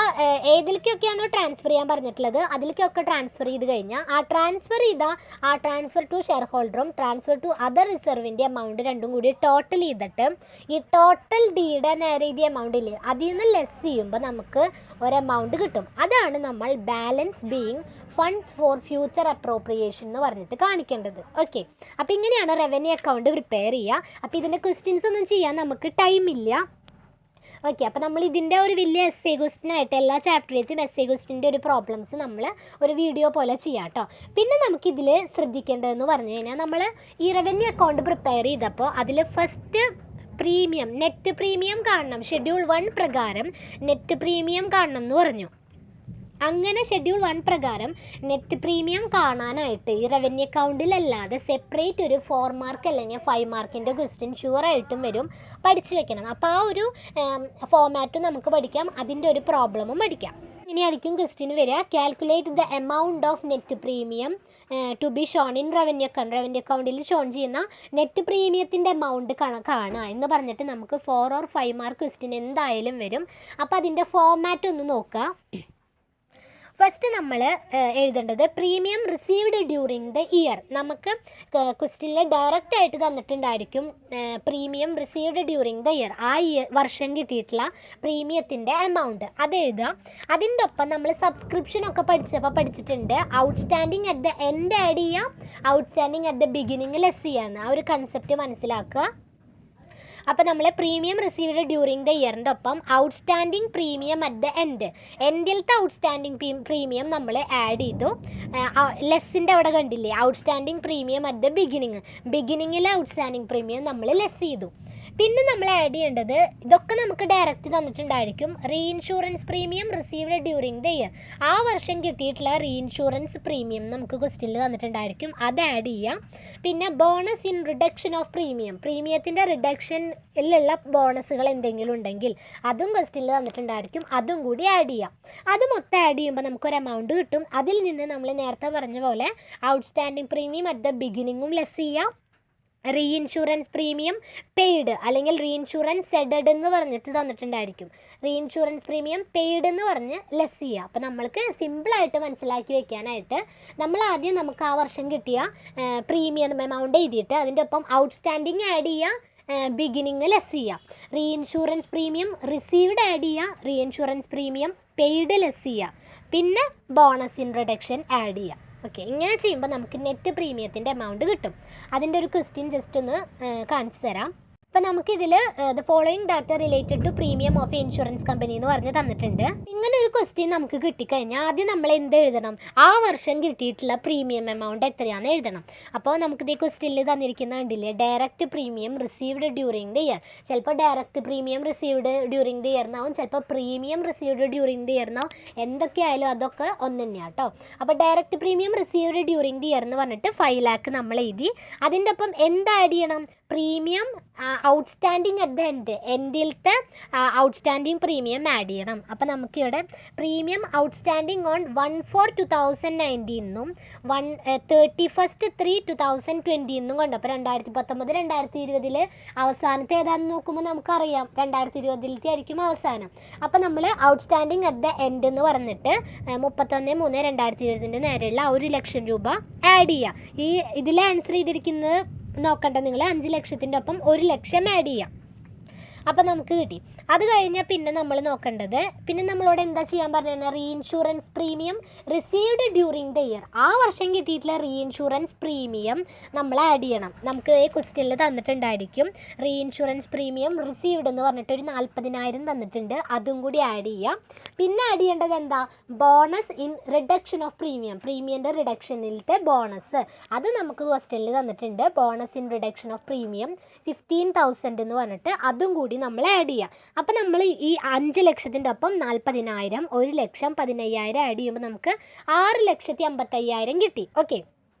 ഏതിലേക്കൊക്കെയാണോ ട്രാൻസ്ഫർ ചെയ്യാൻ പറഞ്ഞിട്ടുള്ളത് അതിലേക്കൊക്കെ ട്രാൻസ്ഫർ ചെയ്ത് കഴിഞ്ഞാൽ ആ ട്രാൻസ്ഫർ ടു ഷെയർ ഹോൾഡറും ട്രാൻസ്ഫർ ടു അതർ റിസർവിൻ്റെ എമൗണ്ട് രണ്ടും കൂടി ടോട്ടൽ ചെയ്തിട്ട് ഈ ടോട്ടൽ ഡിയുടെ നേരെ ഈ എമൗണ്ട് ഇല്ലേ അതിൽ നിന്ന് ലെസ് ചെയ്യുമ്പോൾ നമുക്ക് ഒരു എമൗണ്ട് കിട്ടും. അതാണ് നമ്മൾ balance being funds for future appropriation എന്ന് പറഞ്ഞിട്ട് കാണിക്കേണ്ടത്. ഓക്കെ, അപ്പോൾ ഇങ്ങനെയാണ് റവന്യൂ അക്കൗണ്ട് പ്രിപ്പയർ ചെയ്യുക. അപ്പോൾ ഇതിൻ്റെ ക്വസ്റ്റ്യൻസ് ഒന്നും ചെയ്യാൻ നമുക്ക് ടൈമില്ല. ഓക്കെ, അപ്പോൾ നമ്മൾ ഇതിൻ്റെ ഒരു വലിയ എസ് എ ക്വസ്റ്റിനായിട്ട് എല്ലാ ചാപ്റ്ററിലേക്കും എസ് എ ക്വസ്റ്റിൻ്റെ ഒരു പ്രോബ്ലംസ് നമ്മൾ ഒരു വീഡിയോ പോലെ ചെയ്യാം കേട്ടോ. പിന്നെ നമുക്കിതിൽ ശ്രദ്ധിക്കേണ്ടതെന്ന് പറഞ്ഞു കഴിഞ്ഞാൽ നമ്മൾ ഈ റവന്യൂ അക്കൗണ്ട് പ്രിപ്പയർ ചെയ്തപ്പോൾ അതിൽ ഫസ്റ്റ് പ്രീമിയം നെറ്റ് പ്രീമിയം കാണണം, ഷെഡ്യൂൾ 1 പ്രകാരം നെറ്റ് പ്രീമിയം കാണണം എന്ന് പറഞ്ഞു. അങ്ങനെ ഷെഡ്യൂൾ 1 പ്രകാരം നെറ്റ് പ്രീമിയം കാണാനായിട്ട് ഈ റവന്യൂ അക്കൗണ്ടിലല്ലാതെ സെപ്പറേറ്റ് ഒരു 4 മാർക്ക് അല്ലെങ്കിൽ 5 മാർക്കിൻ്റെ ക്വസ്റ്റ്യൻ ഷുവറായിട്ടും വരും, പഠിച്ചു വെക്കണം. അപ്പോൾ ആ ഒരു ഫോമാറ്റും നമുക്ക് പഠിക്കാം, അതിൻ്റെ ഒരു പ്രോബ്ലമും പഠിക്കാം. ഇനിയായിരിക്കും ക്വസ്റ്റ്യൻ വരിക, calculate the amount of net premium to be shown in revenue account. Revenue അക്കൗണ്ടിൽ ഷോൺ ചെയ്യുന്ന നെറ്റ് പ്രീമിയത്തിൻ്റെ എമൗണ്ട് കാണുക എന്ന് പറഞ്ഞിട്ട് നമുക്ക് 4 or 5 മാർക്ക് ക്വസ്റ്റ്യൻ എന്തായാലും വരും. അപ്പോൾ അതിൻ്റെ ഫോമാറ്റ് ഒന്ന് നോക്കുക. ഫസ്റ്റ് നമ്മൾ എഴുതേണ്ടത് premium received during the year. നമുക്ക് ക്വസ്റ്റ്യനിൽ ഡയറക്റ്റ് ആയിട്ട് തന്നിട്ടുണ്ടായിരിക്കും premium received during the year, ആ വർഷം കിട്ടിയിട്ടുള്ള പ്രീമിയത്തിൻ്റെ എമൗണ്ട് അത് എഴുതുക. അതിൻ്റെ ഒപ്പം നമ്മൾ സബ്സ്ക്രിപ്ഷനൊക്കെ പഠിച്ചിട്ടുണ്ട്. Outstanding at the end add ചെയ്യുക, outstanding at the beginning less ചെയ്യാന്ന് ആ ഒരു കൺസെപ്റ്റ് മനസ്സിലാക്കുക. അപ്പോൾ നമ്മൾ പ്രീമിയം റിസീവ്ഡ് ഡ്യൂറിങ് ദ ഇയറിൻ്റെ ഒപ്പം ഔട്ട്സ്റ്റാൻഡിങ് പ്രീമിയം അറ്റ് ദ എൻഡിലത്തെ ഔട്ട്സ്റ്റാൻഡിങ് പ്രീമിയം നമ്മൾ ആഡ് ചെയ്തു. ലെസ്സിൻ്റെ അവിടെ കണ്ടില്ലേ, ഔട്ട്സ്റ്റാൻഡിങ് പ്രീമിയം അറ്റ് ദ ബിഗിനിങ്ങിലെ ഔട്ട്സ്റ്റാൻഡിങ് പ്രീമിയം നമ്മൾ ലെസ് ചെയ്തു. പിന്നെ നമ്മൾ ആഡ് ചെയ്യേണ്ടത്, ഇതൊക്കെ നമുക്ക് ഡയറക്റ്റ് തന്നിട്ടുണ്ടായിരിക്കും, reinsurance premium received during the year. ആ വർഷം കിട്ടിയിട്ടുള്ള റീഇൻഷുറൻസ് പ്രീമിയം നമുക്ക് ക്വസ്റ്റ്യനിൽ തന്നിട്ടുണ്ടായിരിക്കും, അത് ആഡ് ചെയ്യാം. പിന്നെ ബോണസ് ഇൻ റിഡക്ഷൻ ഓഫ് പ്രീമിയത്തിൻ്റെ റിഡക്ഷനിലുള്ള ബോണസുകൾ എന്തെങ്കിലും ഉണ്ടെങ്കിൽ അതും ക്വസ്റ്റ്യനിൽ തന്നിട്ടുണ്ടായിരിക്കും, അതും കൂടി ആഡ് ചെയ്യാം. അത് മൊത്തം ആഡ് ചെയ്യുമ്പോൾ നമുക്കൊരു എമൗണ്ട് കിട്ടും. അതിൽ നിന്ന് നമ്മൾ നേരത്തെ പറഞ്ഞ പോലെ ഔട്ട്സ്റ്റാൻഡിങ് പ്രീമിയം അറ്റ് ദ ബിഗിനിങ്ങും ലെസ് ചെയ്യാം, റീഇൻഷുറൻസ് പ്രീമിയം പെയ്ഡ് അല്ലെങ്കിൽ റീഇൻഷുറൻസ് സെഡഡ് എന്ന് പറഞ്ഞിട്ട് തന്നിട്ടുണ്ടായിരിക്കും, റീഇൻഷുറൻസ് പ്രീമിയം പെയ്ഡ് എന്ന് പറഞ്ഞ് ലെസ് ചെയ്യുക. അപ്പോൾ നമ്മൾക്ക് സിമ്പിളായിട്ട് മനസ്സിലാക്കി വെക്കാനായിട്ട് നമ്മൾ ആദ്യം നമുക്ക് ആ വർഷം കിട്ടിയ പ്രീമിയം എമൗണ്ട് എഴുതിയിട്ട് അതിൻ്റെ ഒപ്പം ഔട്ട്സ്റ്റാൻഡിങ് ആഡ് ചെയ്യുക, ബിഗിനിങ് ലെസ് ചെയ്യുക, റീഇൻഷുറൻസ് പ്രീമിയം റിസീവ്ഡ് ആഡ് ചെയ്യുക, റീഇൻഷുറൻസ് പ്രീമിയം പെയ്ഡ് ലെസ് ചെയ്യുക, പിന്നെ ബോണസ് ഇൻ റിഡക്ഷൻ ആഡ് ചെയ്യുക. ഓക്കെ, ഇങ്ങനെ ചെയ്യുമ്പോൾ നമുക്ക് നെറ്റ് പ്രീമിയത്തിൻ്റെ എമൗണ്ട് കിട്ടും. അതിൻ്റെ ഒരു ക്വസ്റ്റ്യൻ ജസ്റ്റ് ഒന്ന് കാണിച്ചു തരാം. അപ്പോൾ നമുക്കിതിൽ the following data related to premium of insurance company എന്ന് പറഞ്ഞ് തന്നിട്ടുണ്ട്. ഇങ്ങനെ ഒരു ക്വസ്റ്റ്യൻ നമുക്ക് കിട്ടിക്കഴിഞ്ഞാൽ ആദ്യം നമ്മൾ എന്ത് എഴുതണം, ആ വർഷം കിട്ടിയിട്ടുള്ള പ്രീമിയം എമൗണ്ട് എത്രയാണെന്ന് എഴുതണം. അപ്പോൾ നമുക്കിത് ഈ ക്വസ്റ്റ്യനിൽ തന്നിരിക്കുന്ന കണ്ടില്ലേ, direct premium received during the year. ചിലപ്പോൾ direct premium received during the year എന്നാവും, ചിലപ്പോൾ premium received during the year എന്നാവും, എന്തൊക്കെയായാലും അതൊക്കെ ഒന്ന് തന്നെയാണ് കേട്ടോ. അപ്പോൾ direct premium received during the year എന്ന് പറഞ്ഞിട്ട് 5 lakh നമ്മൾ എഴുതി. അതിൻ്റെ ഒപ്പം എന്ത് ആഡ് ചെയ്യണം, പ്രീമിയം ഔട്ട്സ്റ്റാൻഡിങ് അറ്റ് ദ എൻഡിലത്തെ ഔട്ട്സ്റ്റാൻഡിങ് പ്രീമിയം ആഡ് ചെയ്യണം. അപ്പോൾ നമുക്കിവിടെ പ്രീമിയം ഔട്ട്സ്റ്റാൻഡിങ് ഓൺ 1/4/2019 31/3/2020 കൊണ്ട്. അപ്പോൾ 2019-2020 അവസാനത്തെ ഏതാണെന്ന് നോക്കുമ്പോൾ നമുക്കറിയാം 2020 ആയിരിക്കും അവസാനം. അപ്പോൾ നമ്മൾ ഔട്ട്സ്റ്റാൻഡിങ് അറ്റ് ദ എൻഡ് എന്ന് പറഞ്ഞിട്ട് 31/3/2020 നേരെയുള്ള 1 ലക്ഷം രൂപ ആഡ് ചെയ്യുക. ഈ ഇതിൽ ആൻസർ ചെയ്തിരിക്കുന്നത് നോക്കണ്ട നിങ്ങൾ, 5 ലക്ഷത്തിൻ്റെ ഒപ്പം 1 ലക്ഷം ആഡ് ചെയ്യാം. അപ്പോൾ നമുക്ക് കിട്ടി. അത് കഴിഞ്ഞാൽ പിന്നെ നമ്മൾ നോക്കേണ്ടത്, പിന്നെ നമ്മളോട് എന്താ ചെയ്യാൻ പറഞ്ഞത്, reinsurance premium received during the year. ആ വർഷം കിട്ടിയിട്ടുള്ള റീഇൻഷുറൻസ് പ്രീമിയം നമ്മൾ ആഡ് ചെയ്യണം. നമുക്ക് ഈ ക്വസ്റ്റ്യനിൽ തന്നിട്ടുണ്ടായിരിക്കും റീഇൻഷുറൻസ് പ്രീമിയം റിസീവ്ഡ് എന്ന് പറഞ്ഞിട്ട് ഒരു 40,000 തന്നിട്ടുണ്ട്, അതും കൂടി ആഡ് ചെയ്യാം. പിന്നെ ആഡ് ചെയ്യേണ്ടത് എന്താ, ബോണസ് ഇൻ റിഡക്ഷൻ ഓഫ് പ്രീമിയൻ്റെ റിഡക്ഷനിലത്തെ ബോണസ്, അത് നമുക്ക് ക്വസ്റ്റ്യനിൽ തന്നിട്ടുണ്ട്. Bonus in reduction of premium 15,000 എന്ന് പറഞ്ഞിട്ട് അതും കൂടി നമ്മൾ ആഡ് ചെയ്യാം. അപ്പോൾ നമ്മൾ ഈ 5 ലക്ഷത്തിൻ്റെ ഒപ്പം 40,000, 1 ലക്ഷം 15,000 ആഡ് ചെയ്യുമ്പോൾ നമുക്ക് 6,55,000 കിട്ടി. ഓക്കെ,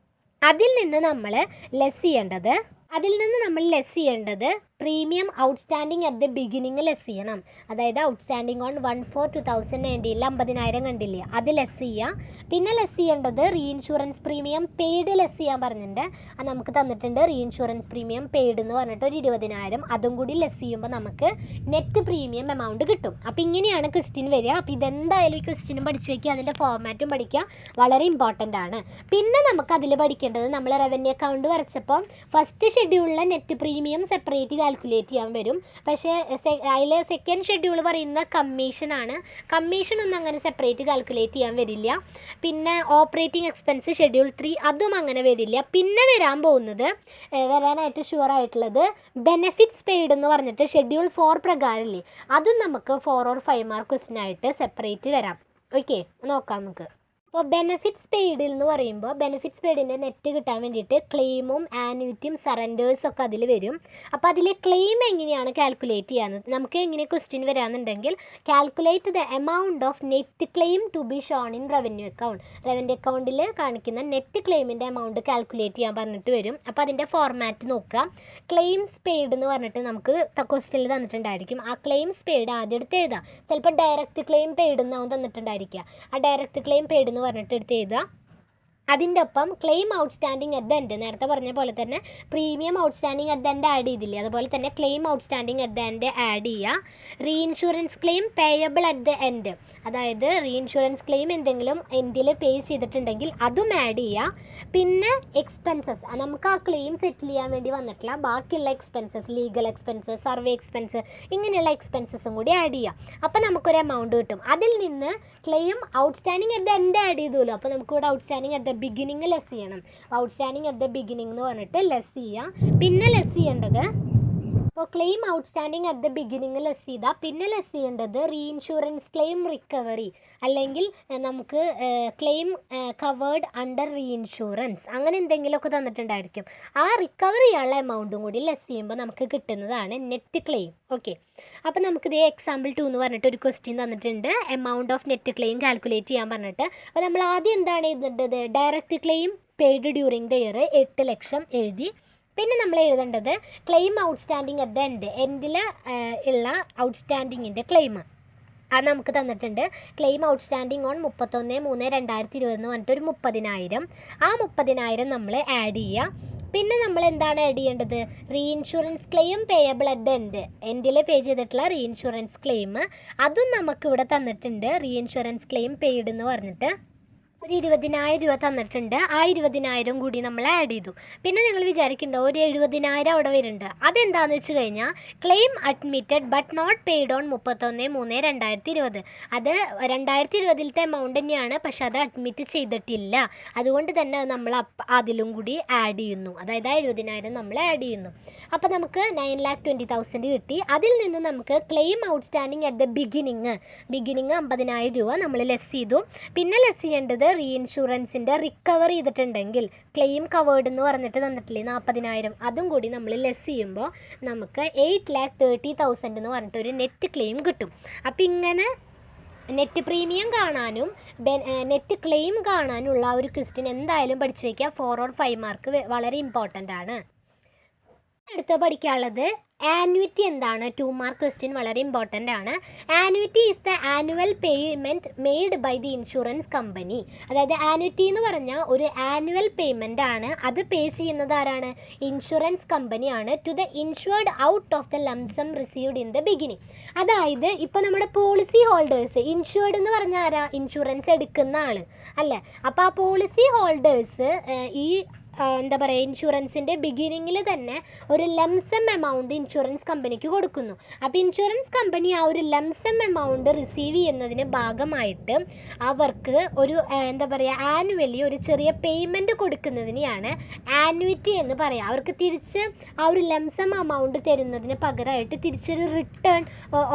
അതിൽ നിന്ന് നമ്മൾ ലെസ് ചെയ്യേണ്ടത് premium outstanding at the beginning less ചെയ്യണം. അതായത് ഔട്ട്സ്റ്റാൻഡിങ് ഓൺ 1/4/2019 50,000 കണ്ടില്ലേ, അത് ലെസ് ചെയ്യുക. പിന്നെ ലെസ് ചെയ്യേണ്ടത് റീഇൻഷുറൻസ് പ്രീമിയം പെയ്ഡ് ലെസ് ചെയ്യാൻ പറഞ്ഞിട്ടുണ്ട്, അത് നമുക്ക് തന്നിട്ടുണ്ട്. റീഇൻഷുറൻസ് പ്രീമിയം പെയ്ഡ് എന്ന് പറഞ്ഞിട്ട് ഒരു 20,000, അതും കൂടി ലെസ് ചെയ്യുമ്പോൾ നമുക്ക് നെറ്റ് പ്രീമിയം എമൗണ്ട് കിട്ടും. അപ്പോൾ ഇങ്ങനെയാണ് ക്വസ്റ്റ്യൻ വരിക. അപ്പോൾ ഇതെന്തായാലും ഈ ക്വസ്റ്റ്യനും പഠിച്ചു വയ്ക്കുക, അതിൻ്റെ ഫോർമാറ്റും പഠിക്കുക, വളരെ ഇമ്പോർട്ടൻ്റ് ആണ്. പിന്നെ നമുക്ക് അതിൽ പഠിക്കേണ്ടത്, നമ്മൾ റവന്യൂ അക്കൗണ്ട് വരച്ചപ്പോൾ ഫസ്റ്റ് ഷെഡ്യൂളിലെ നെറ്റ് പ്രീമിയം സെപ്പറേറ്റ് കാൽക്കുലേറ്റ് ചെയ്യാൻ വരും. പക്ഷേ അതിൽ സെക്കൻഡ് ഷെഡ്യൂൾ പറയുന്ന കമ്മീഷനാണ്. കമ്മീഷനൊന്നും അങ്ങനെ സെപ്പറേറ്റ് കാൽക്കുലേറ്റ് ചെയ്യാൻ വരില്ല. പിന്നെ ഓപ്പറേറ്റിംഗ് എക്സ്പെൻസ് ഷെഡ്യൂൾ 3 അതും അങ്ങനെ വരില്ല. പിന്നെ വരാനായിട്ട് ഷുവർ ആയിട്ടുള്ളത് ബെനഫിറ്റ്സ് പെയ്ഡ് എന്ന് പറഞ്ഞിട്ട് ഷെഡ്യൂൾ 4 പ്രകാരമില്ലേ, അതും നമുക്ക് 4 or 5 മാർക്ക് ക്വസ്റ്റ്യൻ ആയിട്ട് സെപ്പറേറ്റ് വരാം. ഓക്കെ, നോക്കാം നമുക്ക്. അപ്പോൾ ബെനഫിറ്റ്സ് പെയ്ഡ് എന്ന് പറയുമ്പോൾ ബെനഫിറ്റ്സ് പെയ്ഡിൻ്റെ നെറ്റ് കിട്ടാൻ വേണ്ടിയിട്ട് ക്ലെയിമും ആനുവിറ്റിയും സറണ്ടേഴ്സൊക്കെ അതിൽ വരും. അപ്പോൾ അതിൽ ക്ലെയിം എങ്ങനെയാണ് കാൽക്കുലേറ്റ് ചെയ്യാന്നത്, നമുക്ക് എങ്ങനെ ക്വസ്റ്റ്യൻ വരാമെന്നുണ്ടെങ്കിൽ calculate the amount of net claim to be shown in revenue account. Revenue അക്കൗണ്ടിൽ കാണിക്കുന്ന നെറ്റ് ക്ലെയിമിൻ്റെ എമൗണ്ട് കാൽക്കുലേറ്റ് ചെയ്യാൻ പറഞ്ഞിട്ട് വരും. അപ്പോൾ അതിൻ്റെ ഫോർമാറ്റ് നോക്കുക. ക്ലെയിംസ് പെയ്ഡ് എന്ന് പറഞ്ഞിട്ട് നമുക്ക് ക്വസ്റ്റ്യനിൽ തന്നിട്ടുണ്ടായിരിക്കും. ആ ക്ലെയിംസ് പെയ്ഡ് ആദ്യം എടുത്ത് എഴുതാം. ചിലപ്പോൾ ഡയറക്റ്റ് ക്ലെയിം പെയ്ഡ് എന്നാവും തന്നിട്ടുണ്ടായിരിക്കുക. ആ ഡയറക്റ്റ് ക്ലെയിം പെയ്ഡ് പറഞ്ഞിട്ട് എടുത്ത് എഴുതുക. അതിൻ്റെ ഒപ്പം claim outstanding at the end, നേരത്തെ പറഞ്ഞ പോലെ തന്നെ premium outstanding at the end add ചെയ്തില്ലേ, അതുപോലെ തന്നെ claim outstanding at the end add ചെയ്യുക. Reinsurance claim payable at the end, അതായത് റീഇൻഷുറൻസ് ക്ലെയിം എന്തെങ്കിലും എൻഡിൽ പേ ചെയ്തിട്ടുണ്ടെങ്കിൽ അതും ആഡ് ചെയ്യുക. പിന്നെ എക്സ്പെൻസസ്, നമുക്ക് ആ ക്ലെയിം സെറ്റിൽ ചെയ്യാൻ വേണ്ടി വന്നിട്ടുള്ള ബാക്കിയുള്ള expenses, legal expenses, survey expense, ഇങ്ങനെയുള്ള എക്സ്പെൻസസും കൂടി ആഡ് ചെയ്യാം. അപ്പോൾ നമുക്കൊരു എമൗണ്ട് കിട്ടും. അതിൽ നിന്ന് claim outstanding at the end add ചെയ്തല്ലോ, അപ്പോൾ നമുക്കിവിടെ outstanding at the beginning less ചെയ്യണം. ഔട്ട്സ്റ്റാൻഡിങ് അറ്റ് ദ ബിഗിനിങ് എന്ന് പറഞ്ഞിട്ട് ലെസ് ചെയ്യാം. പിന്നെ ലെസ് ചെയ്യേണ്ടത്, അപ്പോൾ claim outstanding at the beginning less ചെയ്താൽ പിന്നെ ലെസ് ചെയ്യേണ്ടത് റീഇൻഷുറൻസ് ക്ലെയിം റിക്കവറി, അല്ലെങ്കിൽ നമുക്ക് ക്ലെയിം കവേർഡ് അണ്ടർ റീഇൻഷുറൻസ്, അങ്ങനെ എന്തെങ്കിലുമൊക്കെ തന്നിട്ടുണ്ടായിരിക്കും. ആ റിക്കവർ ചെയ്യാനുള്ള എമൗണ്ടും കൂടി ലെസ് ചെയ്യുമ്പോൾ നമുക്ക് കിട്ടുന്നതാണ് നെറ്റ് ക്ലെയിം. ഓക്കെ, അപ്പോൾ നമുക്കിത് എക്സാമ്പിൾ 2 എന്ന് പറഞ്ഞിട്ട് ഒരു ക്വസ്റ്റ്യൻ തന്നിട്ടുണ്ട്, amount of net claim calculate ചെയ്യാൻ പറഞ്ഞിട്ട്. അപ്പോൾ നമ്മൾ ആദ്യം എന്താണ് എഴുതേണ്ടത്, direct claim paid during the year 8 ലക്ഷം എഴുതി. പിന്നെ നമ്മൾ എഴുതേണ്ടത് ക്ലെയിം ഔട്ട്സ്റ്റാൻഡിങ് അറ്റ് ദ എൻഡിൽ ഉള്ള ഔട്ട്സ്റ്റാൻഡിങ്ങിൻ്റെ ക്ലെയിം അത് നമുക്ക് തന്നിട്ടുണ്ട്. ക്ലെയിം ഔട്ട്സ്റ്റാൻഡിങ് ഓൺ 31/3/2020 എന്ന് പറഞ്ഞിട്ട് ഒരു 30,000. ആ 30,000 നമ്മൾ ആഡ് ചെയ്യുക. പിന്നെ നമ്മൾ എന്താണ് ആഡ് ചെയ്യേണ്ടത്, reinsurance claim payable at the എൻഡിൽ പേ ചെയ്തിട്ടുള്ള റീഇൻഷുറൻസ് ക്ലെയിം അതും നമുക്കിവിടെ തന്നിട്ടുണ്ട്. റീഇൻഷുറൻസ് ക്ലെയിം പെയ്ഡ് എന്ന് പറഞ്ഞിട്ട് ഒരു 20,000 രൂപ തന്നിട്ടുണ്ട്. ആ 20,000 കൂടി നമ്മൾ ആഡ് ചെയ്തു. പിന്നെ നിങ്ങൾ വിചാരിക്കുന്നുണ്ടോ ഒരു 70,000 അവിടെ വരുന്നുണ്ട്, അതെന്താണെന്ന് വെച്ച് കഴിഞ്ഞാൽ claim admitted but not paid on 31/3/2020. അത് 2020 എമൗണ്ട് തന്നെയാണ്, പക്ഷെ അത് അഡ്മിറ്റ് ചെയ്തിട്ടില്ല. അതുകൊണ്ട് തന്നെ നമ്മൾ അതിലും കൂടി ആഡ് ചെയ്യുന്നു, അതായത് 70,000 നമ്മൾ ആഡ് ചെയ്യുന്നു. അപ്പോൾ നമുക്ക് 9,20,000 കിട്ടി. അതിൽ നിന്ന് നമുക്ക് claim outstanding at the beginning 50,000 രൂപ നമ്മൾ ലെസ് ചെയ്തു. പിന്നെ ലെസ് ചെയ്യേണ്ടത് റീഇൻഷുറൻസിൻ്റെ റിക്കവർ ചെയ്തിട്ടുണ്ടെങ്കിൽ ക്ലെയിം കവേർഡ് എന്ന് പറഞ്ഞിട്ട് തന്നിട്ടില്ലേ 40,000, അതും കൂടി നമ്മൾ ലെസ് ചെയ്യുമ്പോൾ നമുക്ക് 8,30,000 എന്ന് പറഞ്ഞിട്ടൊരു നെറ്റ് ക്ലെയിം കിട്ടും. അപ്പം ഇങ്ങനെ നെറ്റ് പ്രീമിയം കാണാനും നെറ്റ് ക്ലെയിം കാണാനുള്ള ഒരു ക്വസ്റ്റ്യൻ എന്തായാലും പഠിച്ചു വയ്ക്കുക. 4 or 5 മാർക്ക് വളരെ ഇമ്പോർട്ടൻ്റ് ആണ്. അടുത്ത് പഠിക്കാനുള്ളത് ആനുവിറ്റി എന്താണ്, 2 മാർക്ക് ക്വസ്റ്റ്യൻ വളരെ ഇമ്പോർട്ടൻ്റ് ആണ്. Annuity is the annual payment made by the insurance company. അതായത് ആനുവിറ്റി എന്ന് പറഞ്ഞാൽ ഒരു ആനുവൽ പേയ്മെൻ്റ് ആണ്. അത് പേ ചെയ്യുന്നത് ആരാണ്, ഇൻഷുറൻസ് കമ്പനിയാണ്. To the insured out of the lump sum received in the beginning. അതായത് ഇപ്പോൾ നമ്മുടെ പോളിസി ഹോൾഡേഴ്സ്, ഇൻഷുർഡ് എന്ന് പറഞ്ഞാൽ ആരാ, ഇൻഷുറൻസ് എടുക്കുന്ന ആൾ അല്ലേ. അപ്പോൾ ആ പോളിസി ഹോൾഡേഴ്സ് ഈ എന്താ പറയുക, ഇൻഷുറൻസിൻ്റെ ബിഗിനിങ്ങിൽ തന്നെ ഒരു ലംസം എമൗണ്ട് ഇൻഷുറൻസ് കമ്പനിക്ക് കൊടുക്കുന്നു. അപ്പോൾ ഇൻഷുറൻസ് കമ്പനി ആ ഒരു ലംസം എമൗണ്ട് റിസീവ് ചെയ്യുന്നതിന് ഭാഗമായിട്ട് അവർക്ക് ഒരു എന്താ പറയുക, ആനുവലി ഒരു ചെറിയ പേയ്മെൻറ്റ് കൊടുക്കുന്നതിനെയാണ് ആനുവിറ്റി എന്ന് പറയുക. അവർക്ക് തിരിച്ച് ആ ഒരു ലംസം എമൗണ്ട് തരുന്നതിന് പകരമായിട്ട് തിരിച്ചൊരു റിട്ടേൺ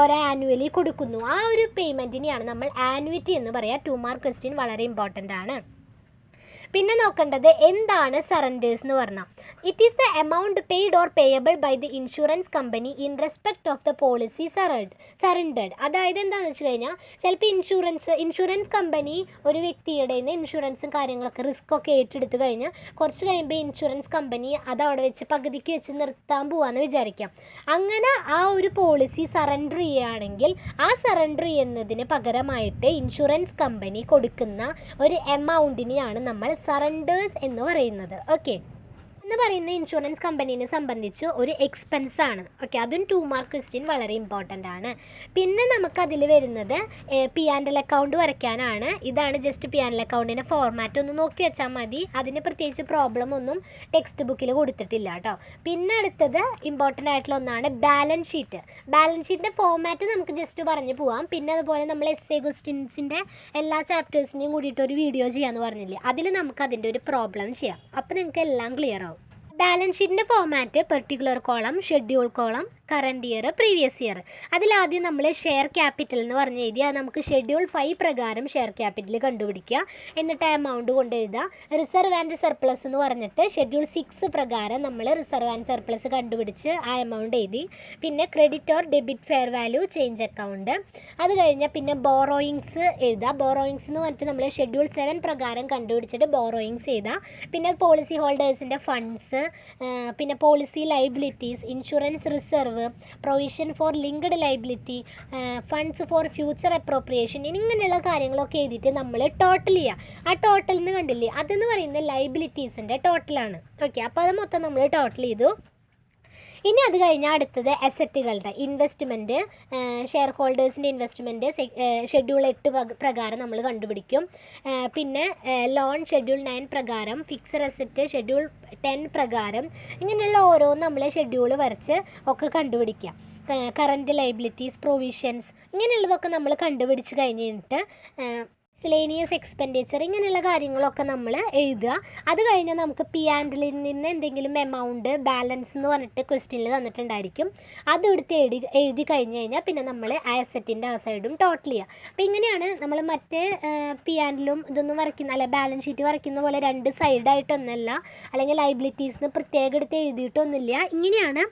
ഒരു ആനുവലി കൊടുക്കുന്നു. ആ ഒരു പേയ്മെൻറ്റിനെയാണ് നമ്മൾ ആനുവിറ്റി എന്ന് പറയുക. 2 മാർക്ക് ക്വസ്റ്റ്യൻ വളരെ ഇമ്പോർട്ടൻ്റ് ആണ്. പിന്നെ നോക്കേണ്ടത് എന്താണ് സറണ്ടേഴ്സ് എന്ന് പറഞ്ഞാൽ, it is the amount paid or payable by the insurance company in respect of the policy surrendered. അതായത് എന്താണെന്ന് വെച്ച് കഴിഞ്ഞാൽ ചിലപ്പോൾ ഇൻഷുറൻസ് കമ്പനി ഒരു വ്യക്തിയുടെ ഇൻഷുറൻസും കാര്യങ്ങളൊക്കെ റിസ്ക് ഒക്കെ ഏറ്റെടുത്ത് കഴിഞ്ഞാൽ കുറച്ച് കഴിയുമ്പോൾ ഇൻഷുറൻസ് കമ്പനി അത് അവിടെ വെച്ച് പകുതിക്ക് വെച്ച് നിർത്താൻ പോവാന്ന് വിചാരിക്കാം. അങ്ങനെ ആ ഒരു പോളിസി സറണ്ടർ ചെയ്യുകയാണെങ്കിൽ ആ സറണ്ടർ ചെയ്യുന്നതിന് പകരമായിട്ട് ഇൻഷുറൻസ് കമ്പനി കൊടുക്കുന്ന ഒരു എമൗണ്ടിനെയാണ് നമ്മൾ സറണ്ടേഴ്സ് എന്ന് പറയുന്നത്. ഓക്കെ, എന്ന് പറയുന്ന ഇൻഷുറൻസ് കമ്പനീനെ സംബന്ധിച്ച് ഒരു എക്സ്പെൻസ് ആണ്. ഓക്കെ, അതും 2 മാർക്ക് ക്വസ്റ്റ്യൻ വളരെ ഇമ്പോർട്ടൻ്റ് ആണ്. പിന്നെ നമുക്കതിൽ വരുന്നത് പി ആൻഡ് എൽ അക്കൗണ്ട് വരയ്ക്കാനാണ്. ഇതാണ് ജസ്റ്റ് പി ആൻഡ് എൽ അക്കൗണ്ടിൻ്റെ ഫോർമാറ്റ്, ഒന്ന് നോക്കി വെച്ചാൽ മതി. അതിന് പ്രത്യേകിച്ച് പ്രോബ്ലം ഒന്നും ടെക്സ്റ്റ് ബുക്കിൽ കൊടുത്തിട്ടില്ല കേട്ടോ. പിന്നെ അടുത്തത് ഇമ്പോർട്ടൻ്റ് ആയിട്ടുള്ള ഒന്നാണ് ബാലൻസ് ഷീറ്റ്. ബാലൻസ് ഷീറ്റിൻ്റെ ഫോർമാറ്റ് നമുക്ക് ജസ്റ്റ് പറഞ്ഞു പോവാം. പിന്നെ അതുപോലെ നമ്മൾ എസ് എ ക്വസ്റ്റ്യൻസിൻ്റെ എല്ലാ ചാപ്റ്റേഴ്സിനെയും കൂടിയിട്ട് ഒരു വീഡിയോ ചെയ്യാമെന്ന് പറഞ്ഞില്ലേ, അതിൽ നമുക്ക് അതിൻ്റെ ഒരു പ്രോബ്ലം ചെയ്യാം. അപ്പോൾ നിങ്ങൾക്ക് എല്ലാം ക്ലിയർ ആവും. ബാലൻസ് ഷീറ്റിൻ്റെ format particular column, schedule column, current year, previous year. അതിലാദ്യം നമ്മൾ ഷെയർ ക്യാപിറ്റൽ എന്ന് പറഞ്ഞ് എഴുതിയാൽ നമുക്ക് ഷെഡ്യൂൾ 5 പ്രകാരം ഷെയർ ക്യാപിറ്റൽ കണ്ടുപിടിക്കുക. എന്നിട്ട് എമൗണ്ട് കൊണ്ട് എഴുതുക. റിസർവ് ആൻഡ് സർപ്ലസ് എന്ന് പറഞ്ഞിട്ട് ഷെഡ്യൂൾ 6 പ്രകാരം നമ്മൾ റിസർവ് ആൻഡ് സർപ്ലസ് കണ്ടുപിടിച്ച് ആ എമൗണ്ട് എഴുതി. പിന്നെ credit or debit fair value change account. അത് കഴിഞ്ഞാൽ പിന്നെ ബോറോയിങ്സ് എഴുതുക. ബോറോയിങ്സ് എന്ന് പറഞ്ഞിട്ട് നമ്മൾ ഷെഡ്യൂൾ 7 പ്രകാരം കണ്ടുപിടിച്ചിട്ട് ബോറോയിങ്സ് എഴുതുക. പിന്നെ പോളിസി ഹോൾഡേഴ്സിൻ്റെ ഫണ്ട്സ്, പിന്നെ policy liabilities, insurance reserve, provision for linked liability, funds for future appropriation, ഇങ്ങനെയുള്ള കാര്യങ്ങളൊക്കെ എഴുതിയിട്ട് നമ്മൾ ടോട്ടൽ ചെയ്യുക. ആ ടോട്ടലിന് കണ്ടില്ലേ, അതെന്ന് പറയുന്നത് ലൈബിലിറ്റീസിൻ്റെ ടോട്ടലാണ്. ഓക്കെ, അപ്പോൾ അത് മൊത്തം നമ്മൾ ടോട്ടൽ ചെയ്തു. ഇനി അത് കഴിഞ്ഞാൽ അടുത്തത് അസറ്റുകളുടെ ഇൻവെസ്റ്റ്മെൻറ്റ്, ഷെയർ ഹോൾഡേഴ്സിൻ്റെ ഇൻവെസ്റ്റ്മെൻറ്റ് ഷെഡ്യൂൾ 8 പ്രകാരം നമ്മൾ കണ്ടുപിടിക്കും. പിന്നെ ലോൺ ഷെഡ്യൂൾ 9 പ്രകാരം, ഫിക്സഡ് അസറ്റ് ഷെഡ്യൂൾ 10 പ്രകാരം, ഇങ്ങനെയുള്ള ഓരോന്നും നമ്മൾ ഷെഡ്യൂൾ വരച്ച് ഒക്കെ കണ്ടുപിടിക്കുക. കറൻറ്റ് ലൈബിലിറ്റീസ്, പ്രൊവിഷൻസ്, ഇങ്ങനെയുള്ളതൊക്കെ നമ്മൾ കണ്ടുപിടിച്ച് കഴിഞ്ഞിട്ട് മിസ്ലേനിയസ് എക്സ്പെൻഡിച്ചർ, ഇങ്ങനെയുള്ള കാര്യങ്ങളൊക്കെ നമ്മൾ എഴുതുക. അത് കഴിഞ്ഞാൽ നമുക്ക് പി ആൻഡിൽ നിന്ന് എന്തെങ്കിലും എമൗണ്ട് ബാലൻസ് എന്ന് പറഞ്ഞിട്ട് ക്വസ്റ്റ്യനിൽ തന്നിട്ടുണ്ടായിരിക്കും. അത് എടുത്ത് എഴുതി കഴിഞ്ഞ് കഴിഞ്ഞാൽ പിന്നെ നമ്മൾ ആസെറ്റിൻ്റെ ആ സൈഡും ടോട്ടൽ ചെയ്യുക. അപ്പോൾ ഇങ്ങനെയാണ് നമ്മൾ മറ്റേ പി ആൻഡിലും ഇതൊന്നും വരയ്ക്കുന്ന, അല്ലെ ബാലൻസ് ഷീറ്റ് വരയ്ക്കുന്ന പോലെ 2 സൈഡായിട്ടൊന്നല്ല, അല്ലെങ്കിൽ ലൈബിലിറ്റീസിന് പ്രത്യേകം എടുത്ത് എഴുതിയിട്ടൊന്നുമില്ല. ഇങ്ങനെയാണ്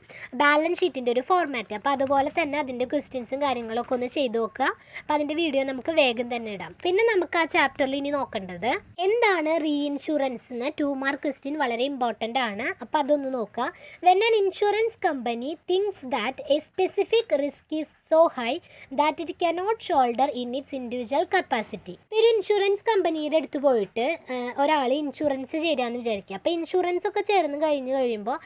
ബാലൻസ് ഷീറ്റിൻ്റെ ഒരു ഫോർമാറ്റ്. അപ്പോൾ അതുപോലെ തന്നെ അതിൻ്റെ ക്വസ്റ്റ്യൻസും കാര്യങ്ങളൊക്കെ ഒന്ന് ചെയ്ത് നോക്കുക. അപ്പോൾ അതിൻ്റെ വീഡിയോ നമുക്ക് വേഗം തന്നെ ഇടാം. പിന്നെ നമുക്ക് ആ ചാപ്റ്ററിൽ ഇനി നോക്കേണ്ടത് എന്താണ് റീഇൻഷുറൻസ് എന്ന് 2 മാർക്ക് ക്വസ്റ്റ്യൻ വളരെ ഇമ്പോർട്ടൻ്റ് ആണ്. അപ്പോൾ അതൊന്ന് നോക്കുക. When an insurance company things that A specific risk is so high that it cannot shoulder in its individual capacity. ഒരു ഇൻഷുറൻസ് കമ്പനിയുടെ അടുത്ത് പോയിട്ട് ഒരാൾ ഇൻഷുറൻസ് ചേരാമെന്ന് വിചാരിക്കുക. അപ്പോൾ ഇൻഷുറൻസ് ഒക്കെ ചേർന്ന് കഴിയുമ്പോൾ